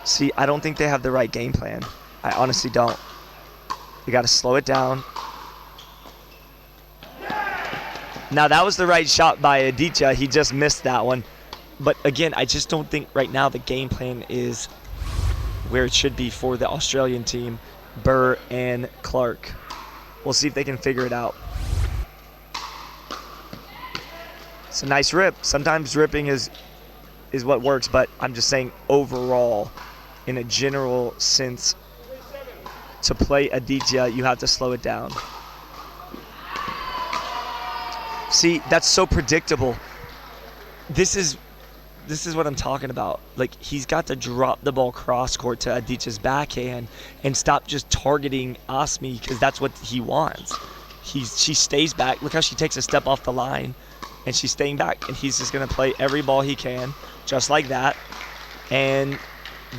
See, I don't think they have the right game plan. I honestly don't. You got to slow it down. Now, that was the right shot by Aditya. He just missed that one. But again, I just don't think right now the game plan is where it should be for the Australian team, Burr and Clark. We'll see if they can figure it out. It's a nice rip. Sometimes ripping is what works, but I'm just saying overall, in a general sense, to play Aditya, you have to slow it down. See, that's so predictable. This is what I'm talking about. Like, he's got to drop the ball cross court to Aditya's backhand and stop just targeting Asmi, because that's what he wants. She stays back. Look how she takes a step off the line, and she's staying back, and he's just going to play every ball he can, just like that. And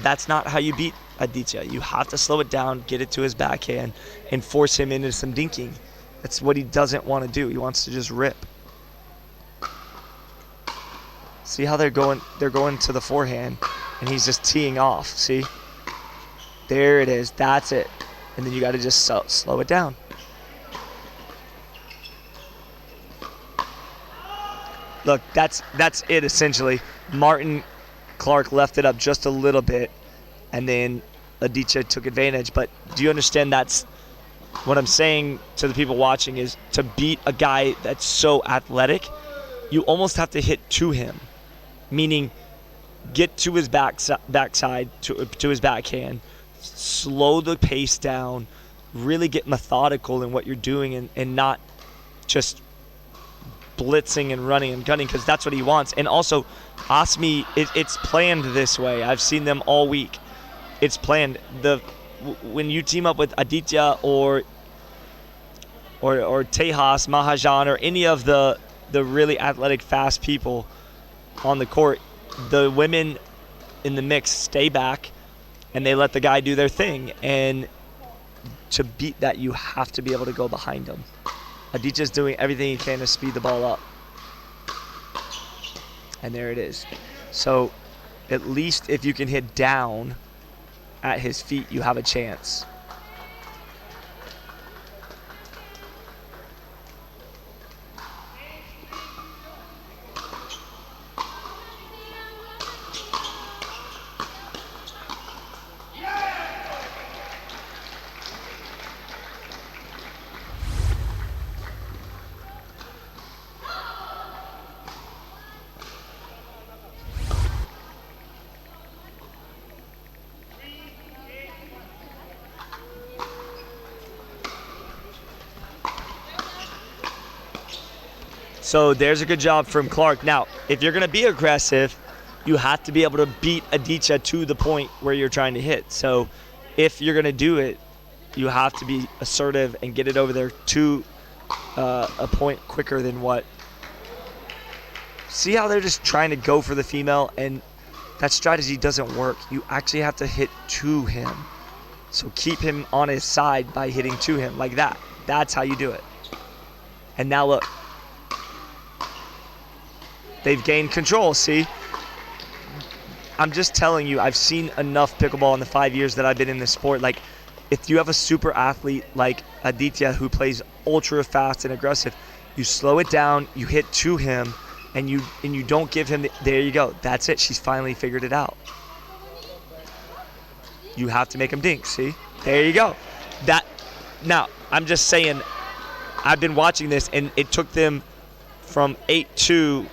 that's not how you beat Aditya. You have to slow it down, get it to his backhand, and force him into some dinking. That's what he doesn't want to do. He wants to just rip. See how they're going to the forehand, and he's just teeing off. See? There it is. That's it. And then you got to just slow it down. Look, that's it essentially. Martin Clark left it up just a little bit, and then Aditya took advantage. But do you understand that's what I'm saying to the people watching is to beat a guy that's so athletic, you almost have to hit to him, meaning get to his backside, to his backhand, slow the pace down, really get methodical in what you're doing and not just blitzing and running and gunning, because that's what he wants. And also, Asmi, it's planned this way. I've seen them all week. It's planned. When you team up with Aditya or Tejas, Mahajan, or any of the really athletic, fast people on the court, the women in the mix stay back and they let the guy do their thing. And to beat that, you have to be able to go behind him. Aditya's doing everything he can to speed the ball up. And there it is. So at least if you can hit down at his feet, you have a chance. So there's a good job from Clark. Now, if you're going to be aggressive, you have to be able to beat Aditya to the point where you're trying to hit. So if you're going to do it, you have to be assertive and get it over there to a point quicker than what. See how they're just trying to go for the female, and that strategy doesn't work. You actually have to hit to him. So keep him on his side by hitting to him like that. That's how you do it. And now look. They've gained control, see? I'm just telling you, I've seen enough pickleball in the 5 years that I've been in this sport. Like, if you have a super athlete like Aditya who plays ultra fast and aggressive, you slow it down, you hit to him, and you don't give him there you go. That's it. She's finally figured it out. You have to make him dink, see? There you go. Now, I'm just saying, I've been watching this, and it took them from 8-2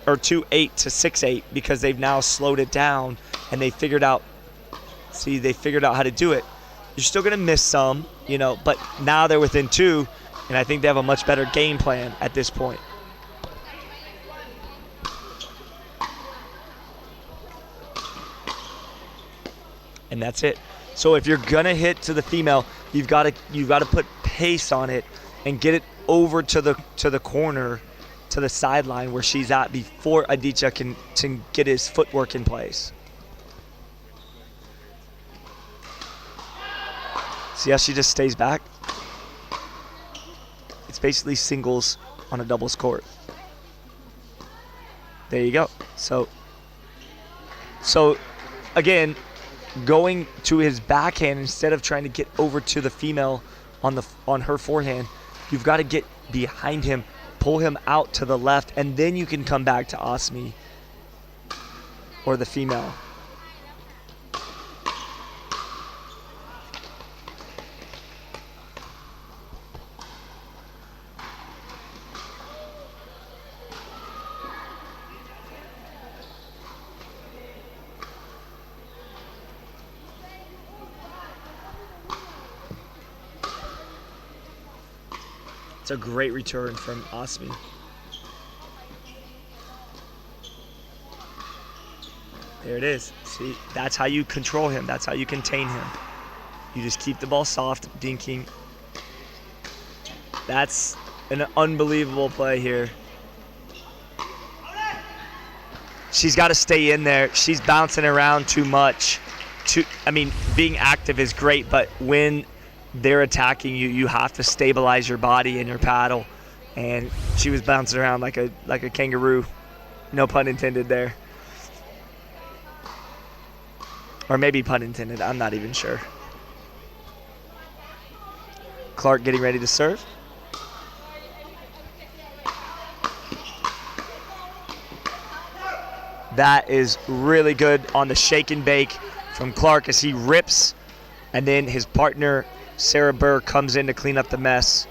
or 2-8 to 6-8 because they've now slowed it down, and they figured out how to do it. You're still going to miss some, but now they're within 2, and I think they have a much better game plan at this point. And that's it. So if you're going to hit to the female, you've got to put pace on it and get it over to the corner, to the sideline where she's at before Aditya can get his footwork in place. See how she just stays back? It's basically singles on a doubles court. There you go. So again, going to his backhand instead of trying to get over to the female on her forehand, you've got to get behind him, pull him out to the left, and then you can come back to Asmi or the female. It's a great return from Asmi. There it is. See, that's how you control him. That's how you contain him. You just keep the ball soft, dinking. That's an unbelievable play here. She's got to stay in there. She's bouncing around too much. Being active is great, but when they're attacking you, you have to stabilize your body and your paddle. And she was bouncing around like a kangaroo. No pun intended there. Or maybe pun intended, I'm not even sure. Clark getting ready to serve. That is really good on the shake and bake from Clark as he rips, and then his partner Sarah Burr comes in to clean up the mess.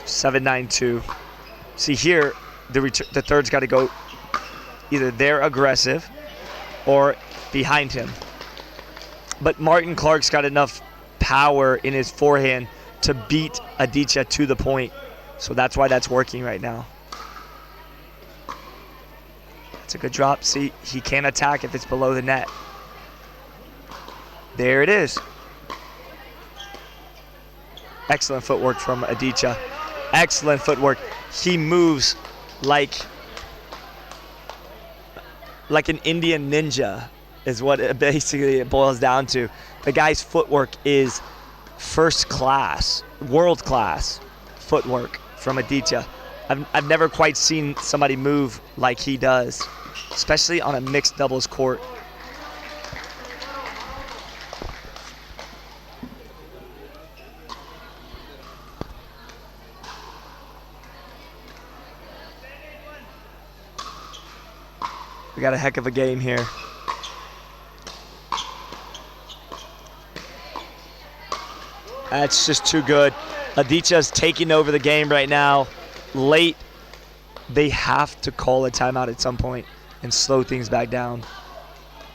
7-9-2. See here, the third's got to go either they're aggressive or behind him. But Martin Clark's got enough power in his forehand to beat Aditya to the point. So that's why that's working right now. It's a good drop. See, he can't attack if it's below the net. There it is. Excellent footwork from Aditya. Excellent footwork. He moves like an Indian ninja is what it basically boils down to. The guy's footwork is first class, world class footwork from Aditya. I've never quite seen somebody move like he does, especially on a mixed doubles court. We got a heck of a game here. That's just too good. Aditya's taking over the game right now. Late, they have to call a timeout at some point and slow things back down.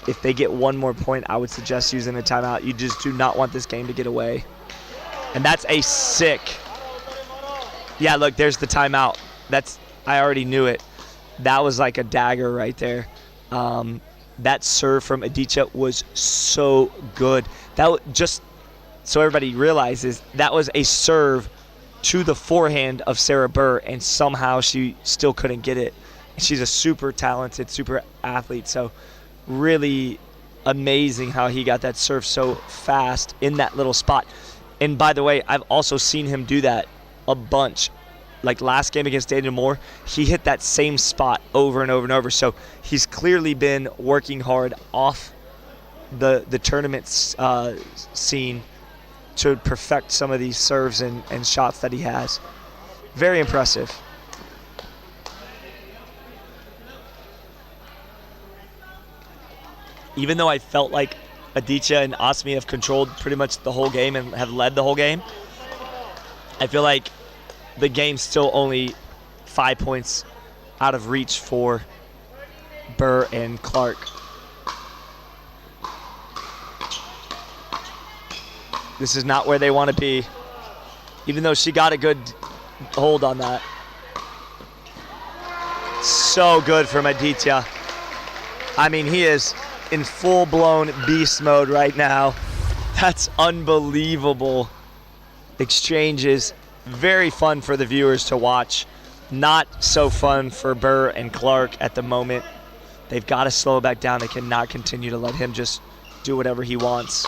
If they get one more point, I would suggest using a timeout. You just do not want this game to get away. And that's a sick. Yeah, look, there's the timeout. I already knew it. That was like a dagger right there. That serve from Aditya was so good. Just so everybody realizes, that was a serve to the forehand of Sarah Burr, and somehow she still couldn't get it. She's a super talented, super athlete, so really amazing how he got that serve so fast in that little spot. And by the way, I've also seen him do that a bunch. Like last game against Daniel Moore, he hit that same spot over and over and over. So he's clearly been working hard off the tournament scene to perfect some of these serves and shots that he has. Very impressive. Even though I felt like Aditya and Asmi have controlled pretty much the whole game and have led the whole game, I feel like the game's still only 5 points out of reach for Burr and Clark. This is not where they want to be, even though she got a good hold on that. So good from Aditya. I mean, he is in full-blown beast mode right now. That's unbelievable exchanges. Very fun for the viewers to watch. Not so fun for Burr and Clark at the moment. They've got to slow back down. They cannot continue to let him just do whatever he wants.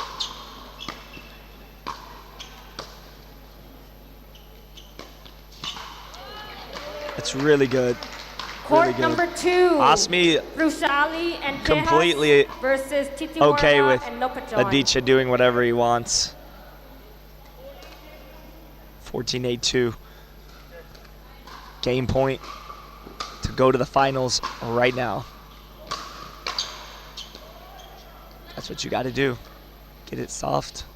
It's really good. Court Really good. number 2. Asmi Rushali and completely Tejas versus Titiwala okay with and Lopajoy. Aditya doing whatever he wants. 14-8-2. Game point to go to the finals right now. That's what you got to do. Get it soft.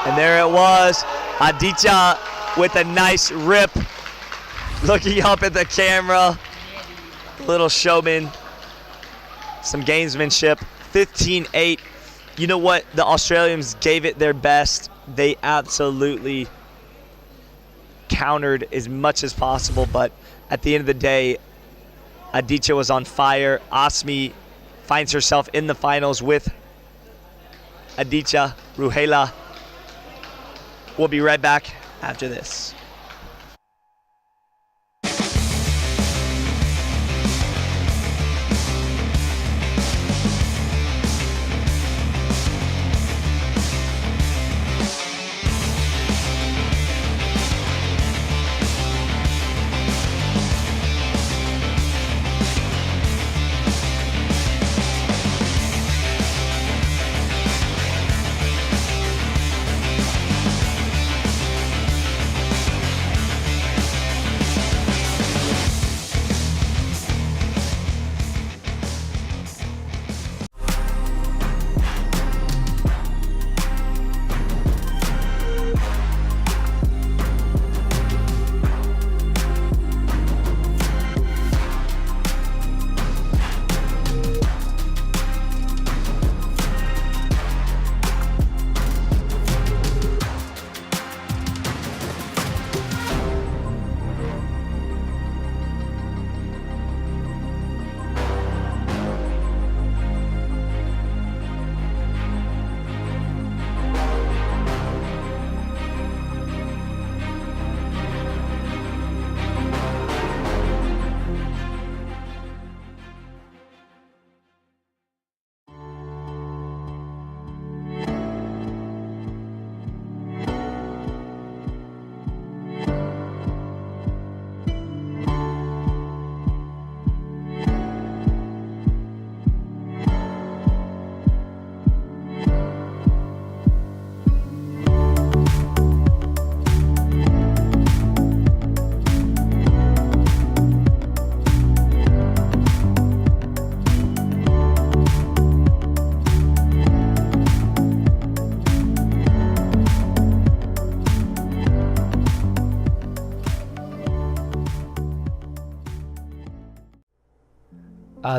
And there it was. Aditya with a nice rip. Looking up at the camera. Little showman. Some gamesmanship. 15-8. You know what? The Australians gave it their best. They absolutely countered as much as possible, but at the end of the day, Aditya was on fire. Asmi finds herself in the finals with Aditya Ruhela. We'll be right back after this.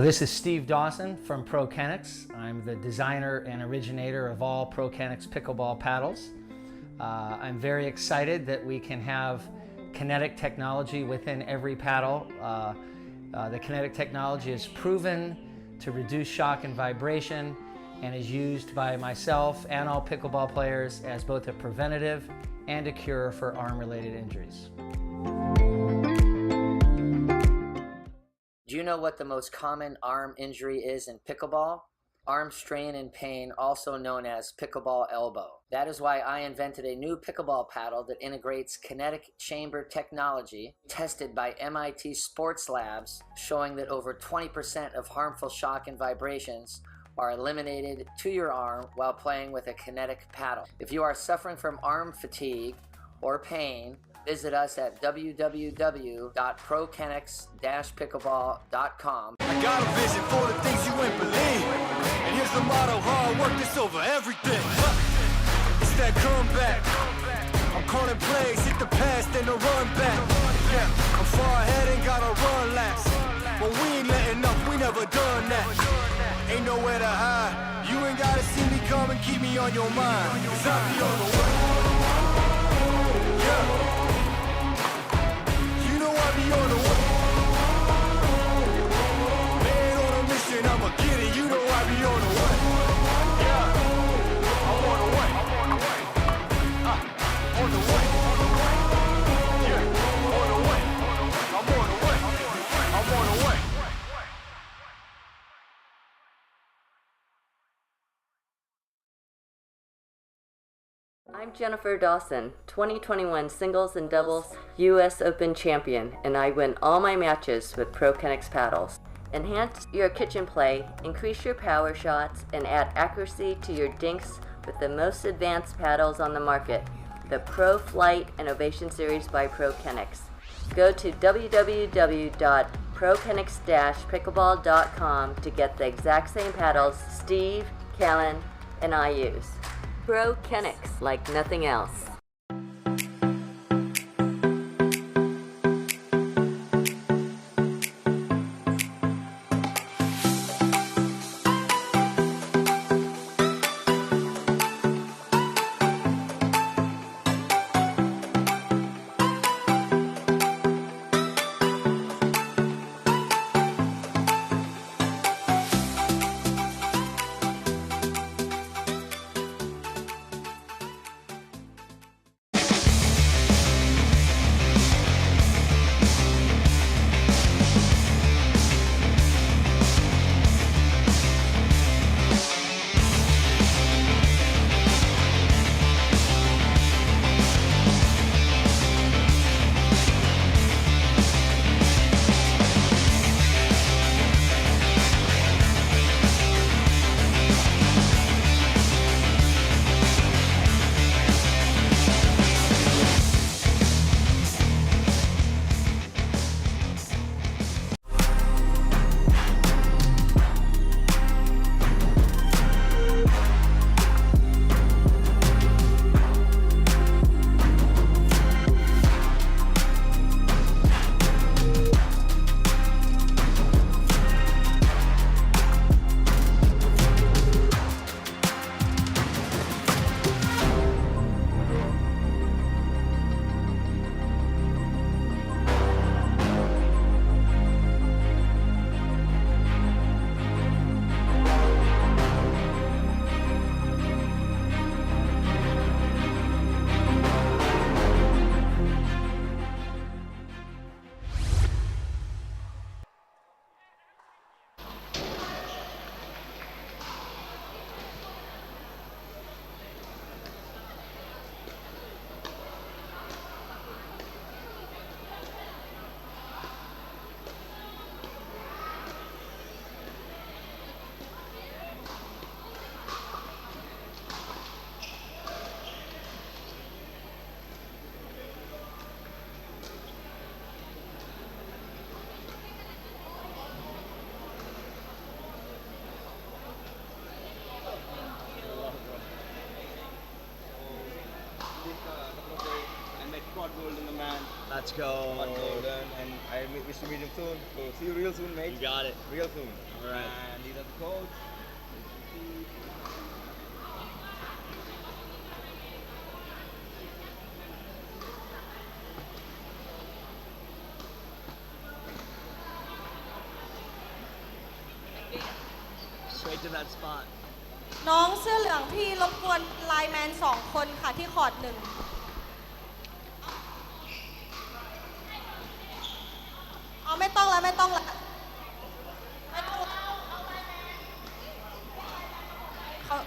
This is Steve Dawson from ProKennex. I'm the designer and originator of all ProKennex pickleball paddles. I'm very excited that we can have kinetic technology within every paddle. The kinetic technology is proven to reduce shock and vibration and is used by myself and all pickleball players as both a preventative and a cure for arm-related injuries. Do you know what the most common arm injury is in pickleball? Arm strain and pain, also known as pickleball elbow. That is why I invented a new pickleball paddle that integrates kinetic chamber technology tested by MIT Sports Labs, showing that over 20% of harmful shock and vibrations are eliminated to your arm while playing with a kinetic paddle. If you are suffering from arm fatigue or pain, visit us at www.prokennex-pickleball.com. I got a vision for the things you ain't believe. And here's the motto, hard work is over everything. It's that comeback. I'm calling plays, hit the pass, then the run back. Yeah, I'm far ahead and got a run laps. But we ain't letting up, we never done that. Ain't nowhere to hide. You ain't gotta see me come and keep me on your mind. Cause I be on the way. Yeah. You know I be on the way. Man on a mission, I'ma get it. You know I be on the way. Yeah. I'm on the way. On the way. Yeah. On the way. I'm on the way. I'm on the way. I'm Jennifer Dawson, 2021 singles and doubles US Open champion, and I win all my matches with ProKennex paddles. Enhance your kitchen play, increase your power shots, and add accuracy to your dinks with the most advanced paddles on the market, the Pro Flight Innovation Series by ProKennex. Go to www.prokennex-pickleball.com to get the exact same paddles Steve, Callan, and I use. ProKennex, like nothing else. gold in the man. Let's go. Got golden, and I wish to meet him soon. So see you real soon, mate. You got it. Real soon. All right. And these are the codes. Straight to that spot. น้องเสื้อเหลืองพี่รบกวนไลน์แมน2 คนค่ะที่คอร์ด 1 เอาไม่ต้องแล้วไม่ต้องแล้วไม่ต้องแล้วเขา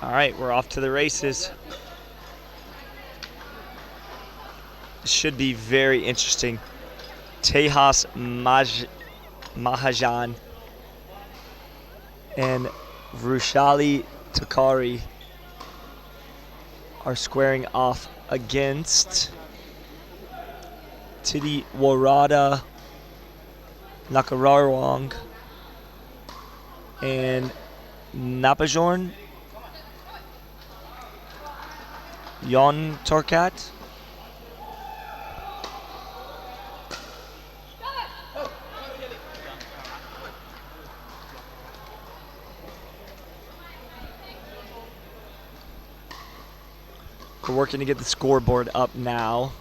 All right, we're off to the races. should be very interesting. Tejas Mahajan and Rushali Takari are squaring off against Titi Warada Nakararwong and Napajorn Yon Torkat. We're working to get the scoreboard up now.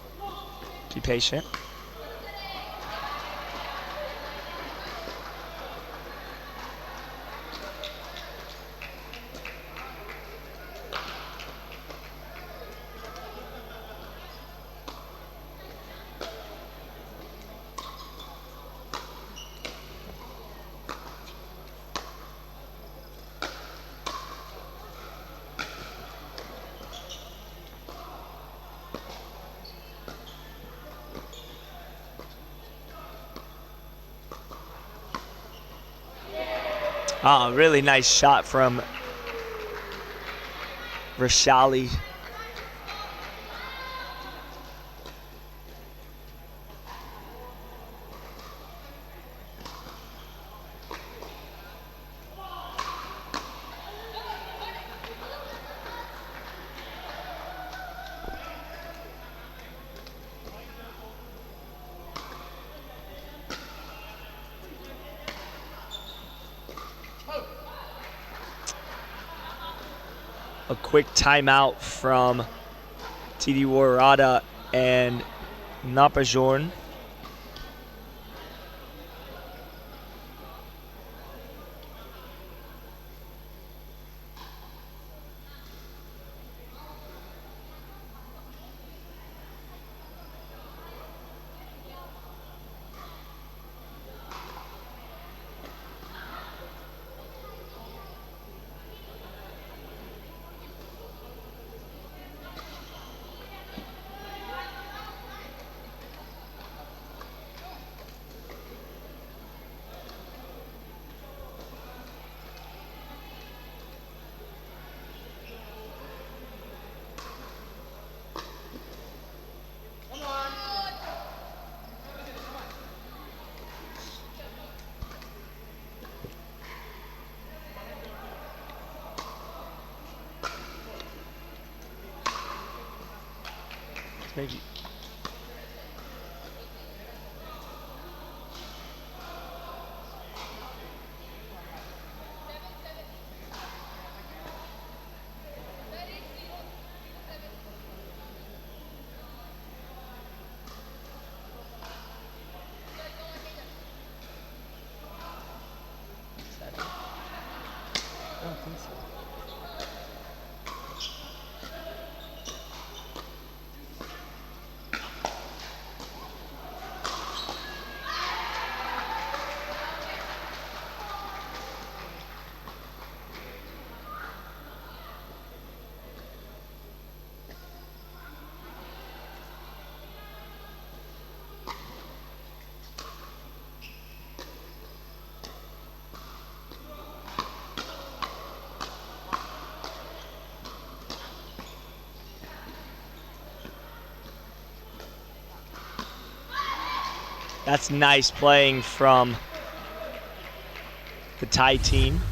Be patient. Really nice shot from Rashali. A quick timeout from Titi Warada and Napajorn. Maybe. I don't think so. That's nice playing from the Thai team.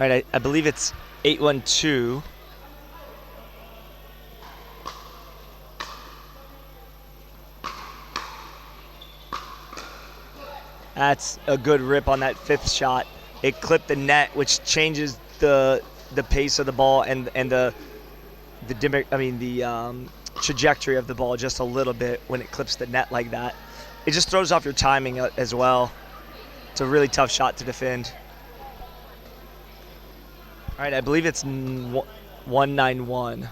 All right, I believe it's 8-1-2. That's a good rip on that fifth shot. It clipped the net, which changes the pace of the ball and the trajectory of the ball just a little bit when it clips the net like that. It just throws off your timing as well. It's a really tough shot to defend. All right, I believe it's 1-9-1.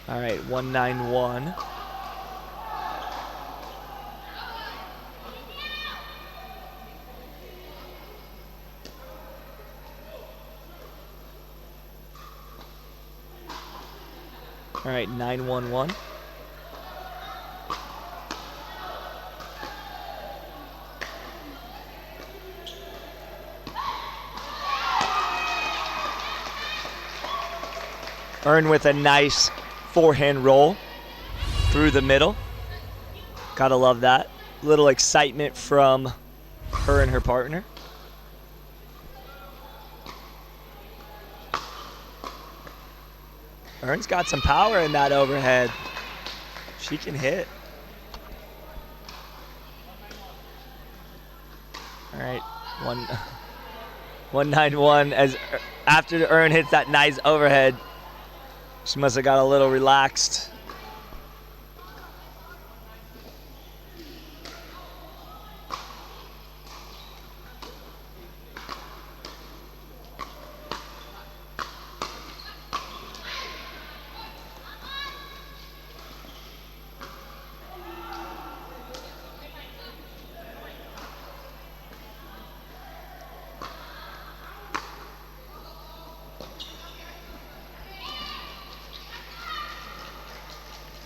All right, 1-9-1. All right, 9-1-1. Earn with a nice forehand roll through the middle. Gotta love that. Little excitement from her and her partner. Earn's got some power in that overhead. She can hit. All right, 1-9-1. As after Earn hits that nice overhead, she must have got a little relaxed.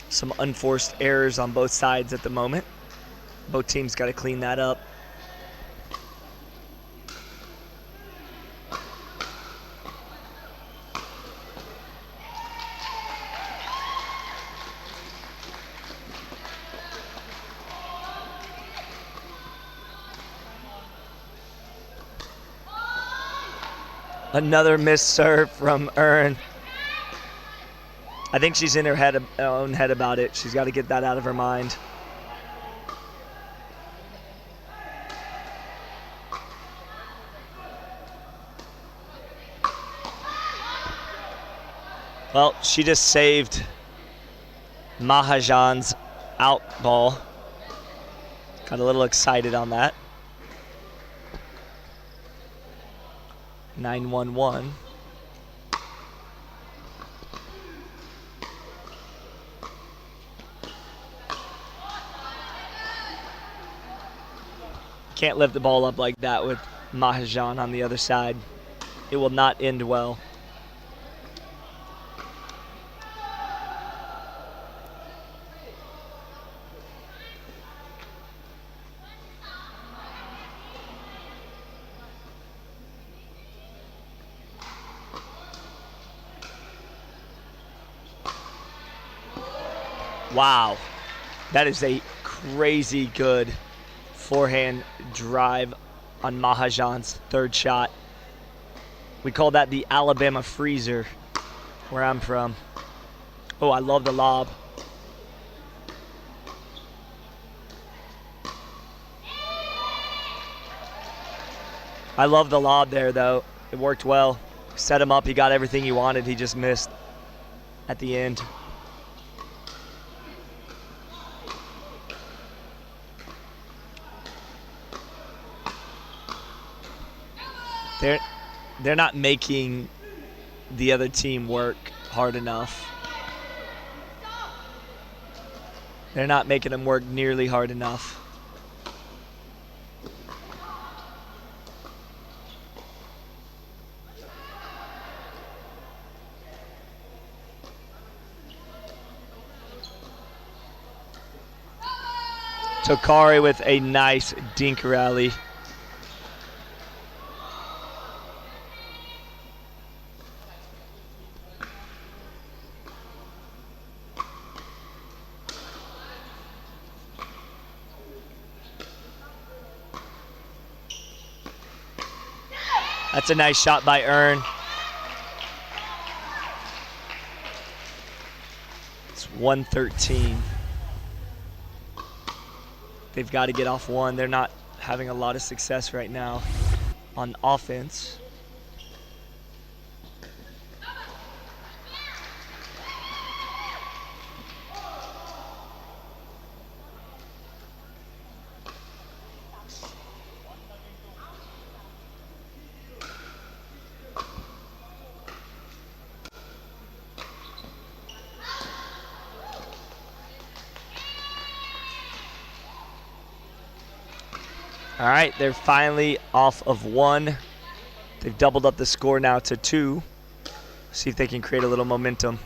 Some unforced errors on both sides at the moment. Both teams got to clean that up. Another missed serve from Earn. I think she's in her own head about it. She's got to get that out of her mind. Well, she just saved Mahajan's out ball. Got a little excited on that. 9-1-1. Can't lift the ball up like that with Mahajan on the other side. It will not end well. Wow, that is a crazy good forehand drive on Mahajan's third shot. We call that the Alabama freezer where I'm from. Oh, I love the lob. I love the lob there, though. It worked well. Set him up. He got everything he wanted. He just missed at the end. They're not making the other team work hard enough. They're not making them work nearly hard enough. Tokari with a nice dink rally. That's a nice shot by Ern. It's 113. They've got to get off one. They're not having a lot of success right now on offense. All right, they're finally off of one. They've doubled up the score now to 2. See if they can create a little momentum.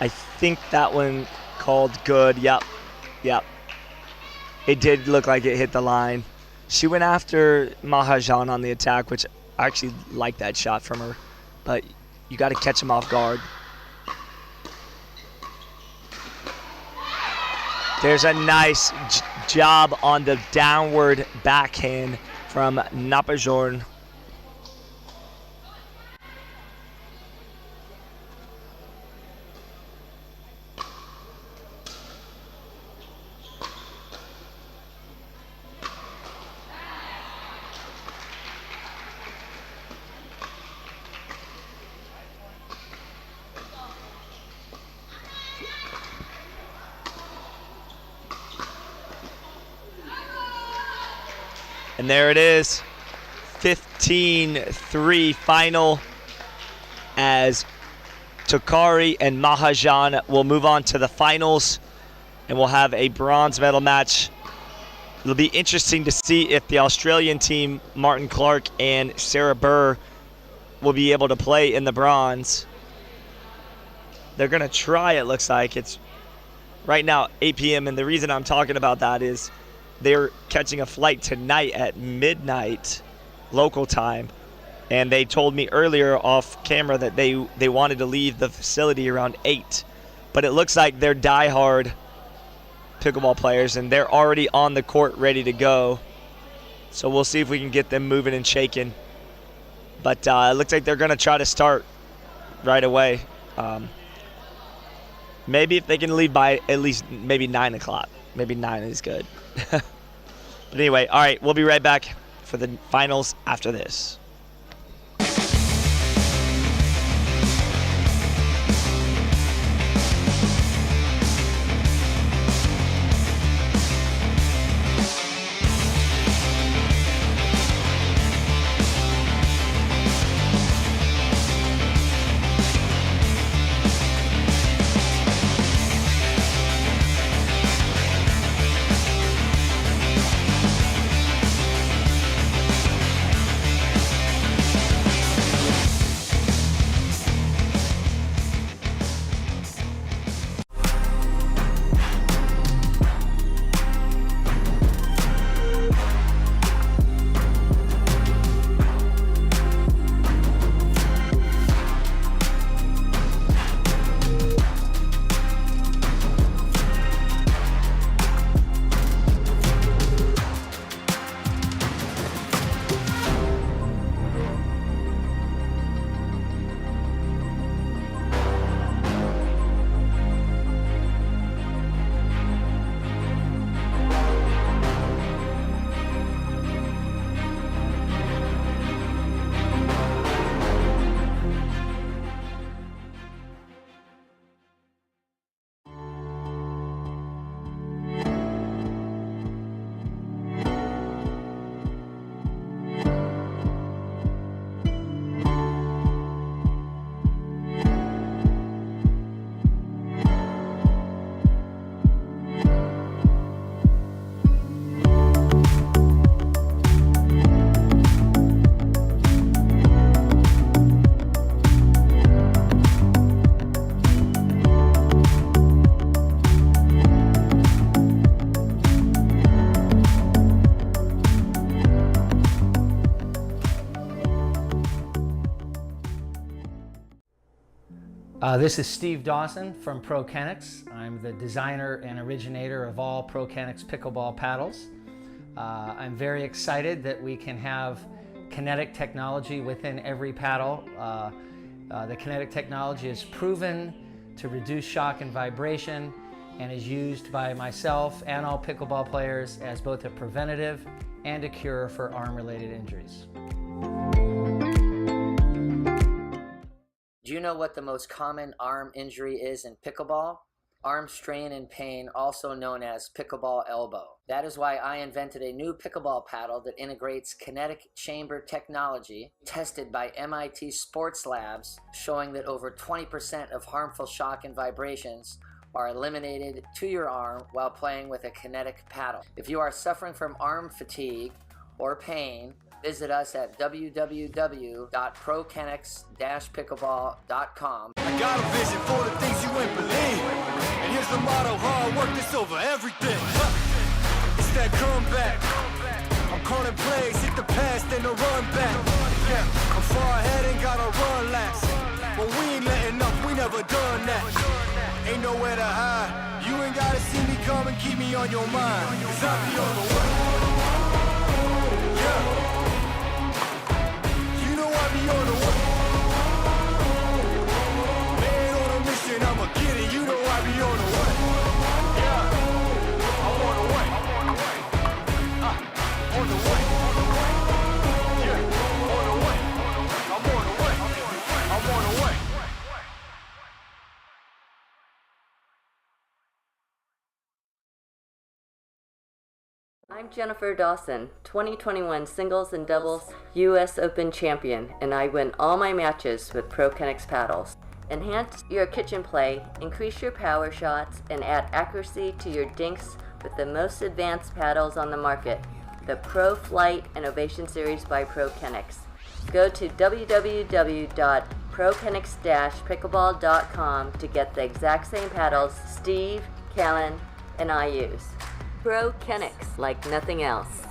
I think that one called good. Yep. It did look like it hit the line. She went after Mahajan on the attack, which I actually like that shot from her. But you got to catch him off guard. There's a nice job on the downward backhand from Napajorn. And there it is, 15-3 final, as Tokari and Mahajan will move on to the finals, and we'll have a bronze medal match. It'll be interesting to see if the Australian team, Martin Clark and Sarah Burr, will be able to play in the bronze. They're going to try, it looks like. It's right now 8 p.m., and the reason I'm talking about that is they're catching a flight tonight at midnight local time, and they told me earlier off camera that they wanted to leave the facility around 8, but it looks like they're diehard pickleball players and they're already on the court ready to go, so we'll see if we can get them moving and shaking. But it looks like they're going to try to start right away. Maybe if they can leave by at least maybe 9 o'clock. Maybe 9 is good. But anyway, all right, we'll be right back for the finals after this. This is Steve Dawson from ProKennex. I'm the designer and originator of all ProKennex pickleball paddles. I'm very excited that we can have kinetic technology within every paddle. The kinetic technology is proven to reduce shock and vibration and is used by myself and all pickleball players as both a preventative and a cure for arm-related injuries. Do you know what the most common arm injury is in pickleball? Arm strain and pain, also known as pickleball elbow. That is why I invented a new pickleball paddle that integrates kinetic chamber technology tested by MIT Sports Labs, showing that over 20% of harmful shock and vibrations are eliminated to your arm while playing with a kinetic paddle. If you are suffering from arm fatigue or pain, visit us at www.prokennex-pickleball.com. I got a vision for the things you ain't believe. And here's the motto, hard work is over everything. It's that comeback. I'm calling plays, hit the pass, then the run back. Yeah, I'm far ahead and gotta run last. But we ain't letting up, we never done that. Ain't nowhere to hide. You ain't gotta see me come and keep me on your mind. Cause I be on the way. Yeah. I be on the way. Man on a mission, I'ma get it. You know I be on the way. Yeah, I'm on the way. On the way. Yeah, on the way. I'm on the way. I'm on the way. I'm Jennifer Dawson, 2021 singles and doubles U.S. Open champion, and I win all my matches with ProKennex paddles. Enhance your kitchen play, increase your power shots, and add accuracy to your dinks with the most advanced paddles on the market, the Pro Flight and Ovation Series by ProKennex. Go to www.prokennex-pickleball.com to get the exact same paddles Steve, Callan, and I use. ProKennex, like nothing else.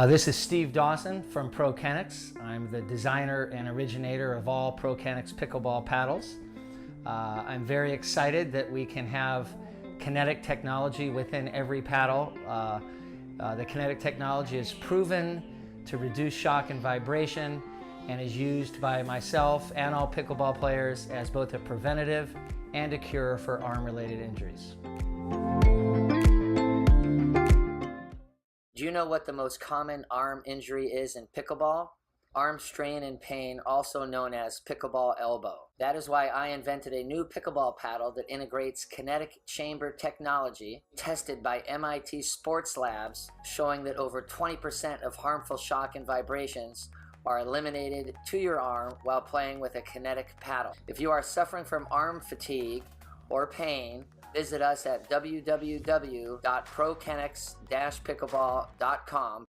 This is Steve Dawson from ProKennex. I'm the designer and originator of all ProKennex pickleball paddles. I'm very excited that we can have kinetic technology within every paddle. The kinetic technology is proven to reduce shock and vibration and is used by myself and all pickleball players as both a preventative and a cure for arm-related injuries. Do you know what the most common arm injury is in pickleball? Arm strain and pain, also known as pickleball elbow. That is why I invented a new pickleball paddle that integrates kinetic chamber technology tested by MIT Sports Labs, showing that over 20% of harmful shock and vibrations are eliminated to your arm while playing with a kinetic paddle. If you are suffering from arm fatigue or pain, visit us at www.prokennex-pickleball.com.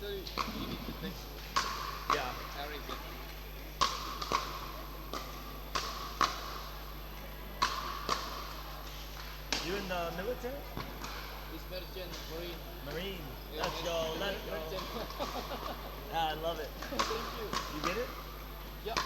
So you need to fix everything. You in the military? It's Merchant Marine. Marine. Let's go. Let's go. I love it. Thank you. You get it? Yeah. Okay.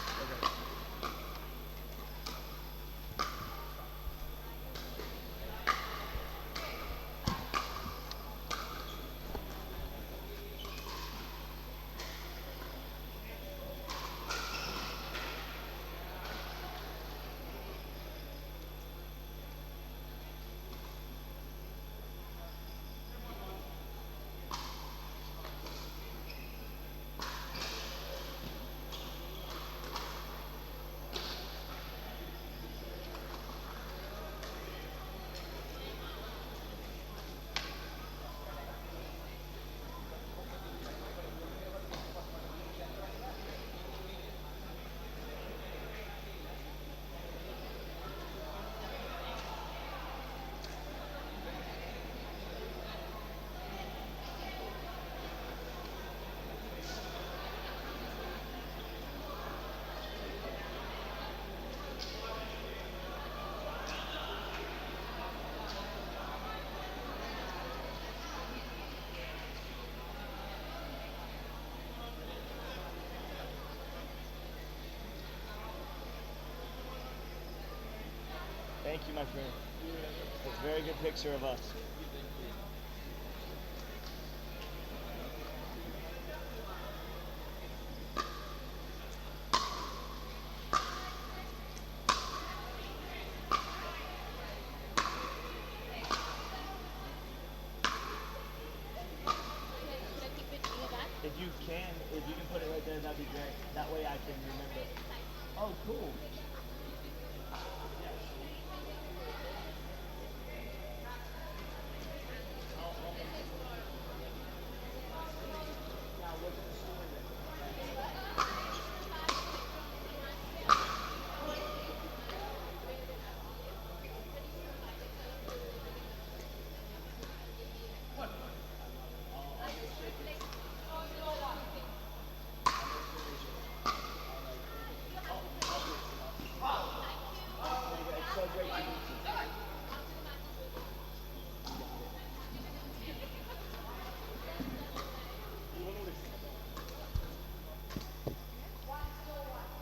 Thank you, my friend. It's a very good picture of us. If you can put it right there, that'd be great. That way I can remember. Oh, cool.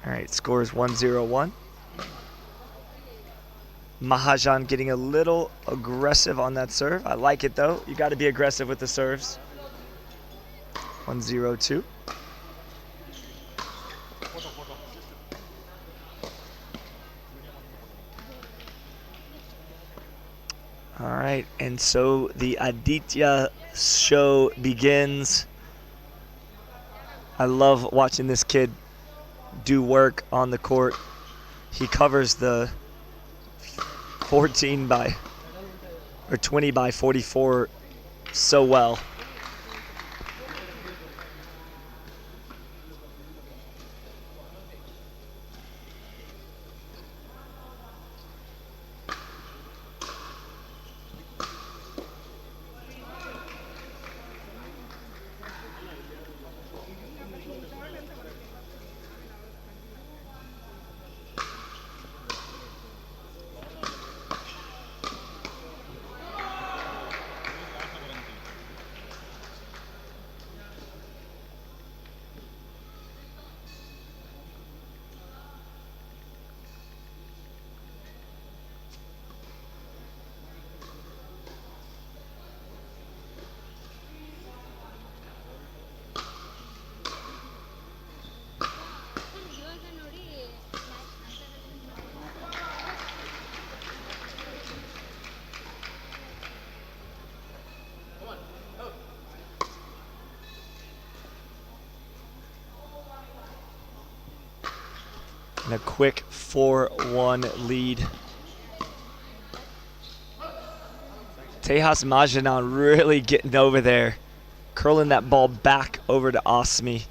All right, score is 1-0-1. Mahajan getting a little aggressive on that serve. I like it though. You got to be aggressive with the serves. 1-0-2. All right, and so the Aditya show begins. I love watching this kid do work on the court. He covers the 14 by or 20 by 44 so well. And a quick 4-1 lead. Tejas Majanan really getting over there, curling that ball back over to Osmi.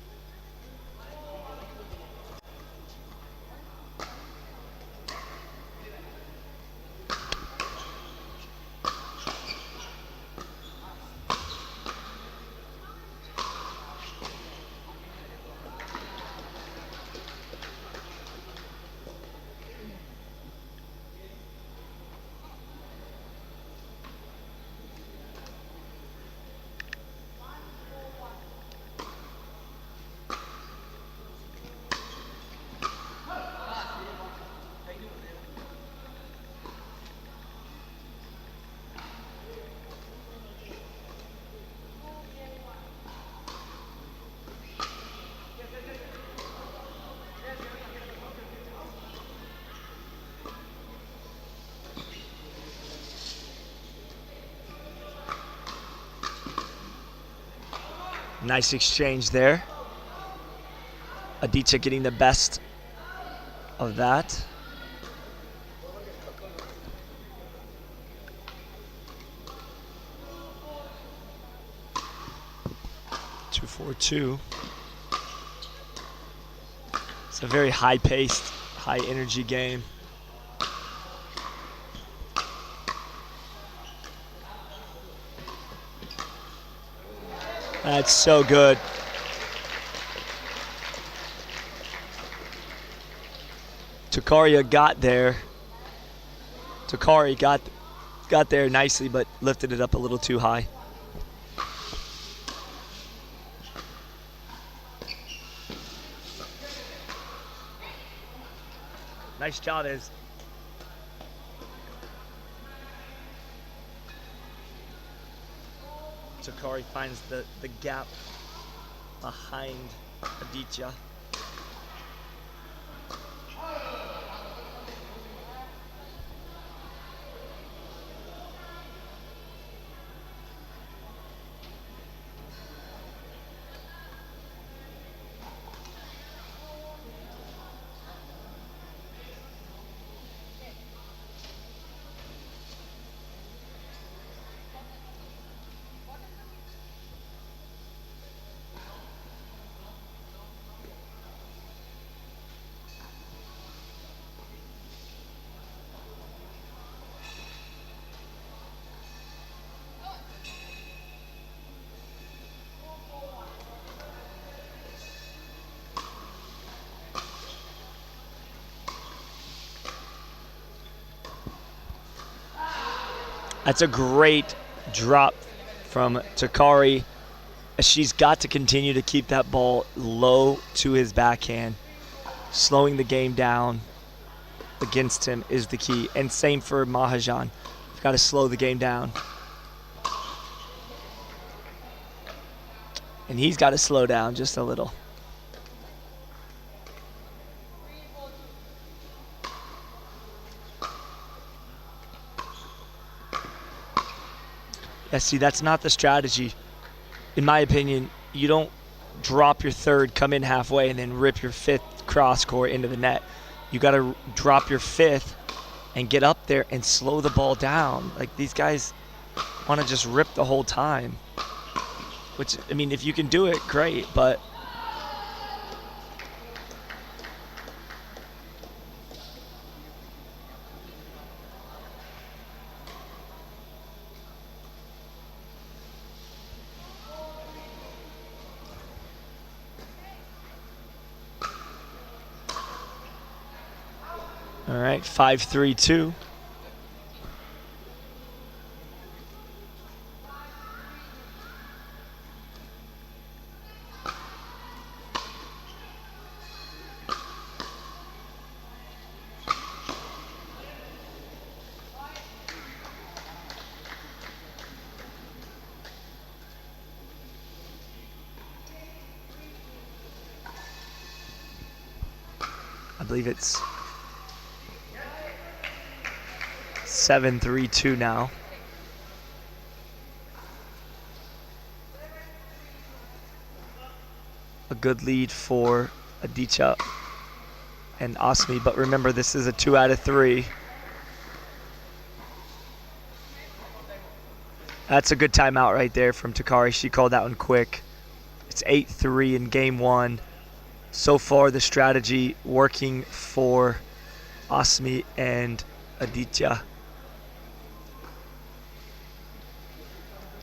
Nice exchange there. Aditya getting the best of that. Two, 4-2. It's a very high-paced, high-energy game. That's so good. Takaria got there. Takari got there nicely, but lifted it up a little too high. Nice job, Iz. Takari finds the gap behind Aditya. That's a great drop from Takari. She's got to continue to keep that ball low to his backhand. Slowing the game down against him is the key. And same for Mahajan. You've got to slow the game down. And he's got to slow down just a little. Yeah, see, that's not the strategy. In my opinion, you don't drop your third, come in halfway, and then rip your fifth cross court into the net. You got to drop your fifth and get up there and slow the ball down. Like, these guys want to just rip the whole time. Which, I mean, if you can do it, great, but all right, 5-3-2. I believe it's 7-3-2 now. A good lead for Aditya and Asmi, but remember, this is a 2 out of 3. That's a good timeout right there from Takari. She called that one quick. It's 8-3 in game 1. So far, the strategy working for Asmi and Aditya.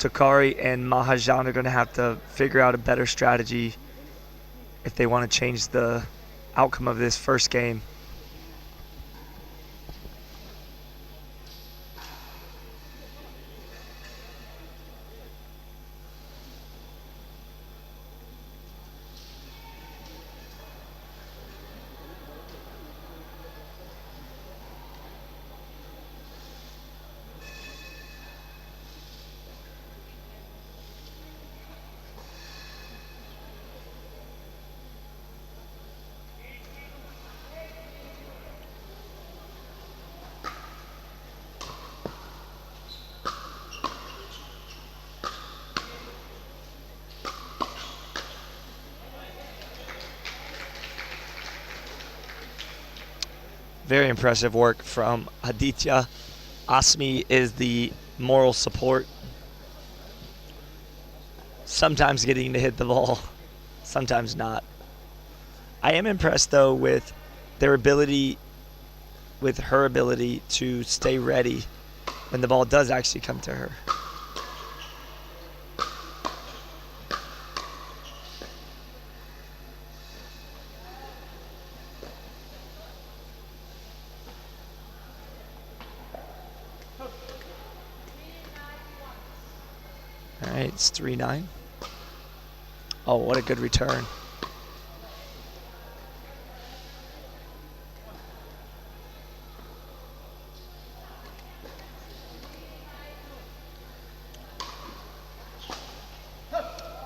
Takari and Mahajan are going to have to figure out a better strategy if they want to change the outcome of this first game. Very impressive work from Aditya. Asmi is the moral support. Sometimes getting to hit the ball, sometimes not. I am impressed, though, with her ability to stay ready when the ball does actually come to her. All right, it's 3-9. Oh, what a good return.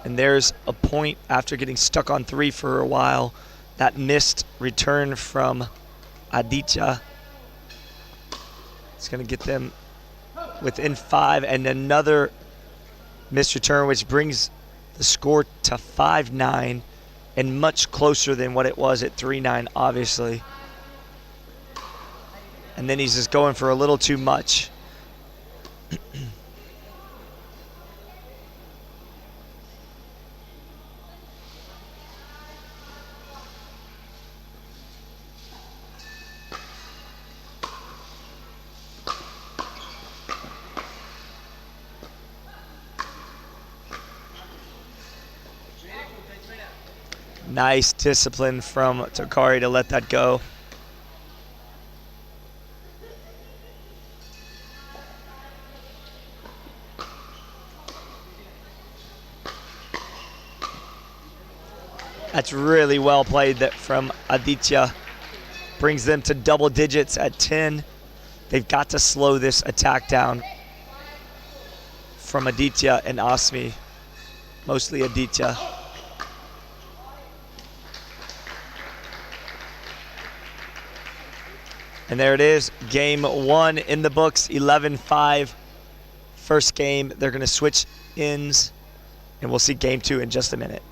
And there's a point after getting stuck on 3 for a while. That missed return from Aditya. It's going to get them within 5, and another missed return, which brings the score to 5-9 and much closer than what it was at 3-9, obviously. And then he's just going for a little too much. Nice discipline from Takari to let that go. That's really well played from Aditya. Brings them to double digits at 10. They've got to slow this attack down from Aditya and Asmi. Mostly Aditya. And there it is, game 1 in the books, 11-5. First game, they're gonna switch ends, and we'll see game 2 in just a minute.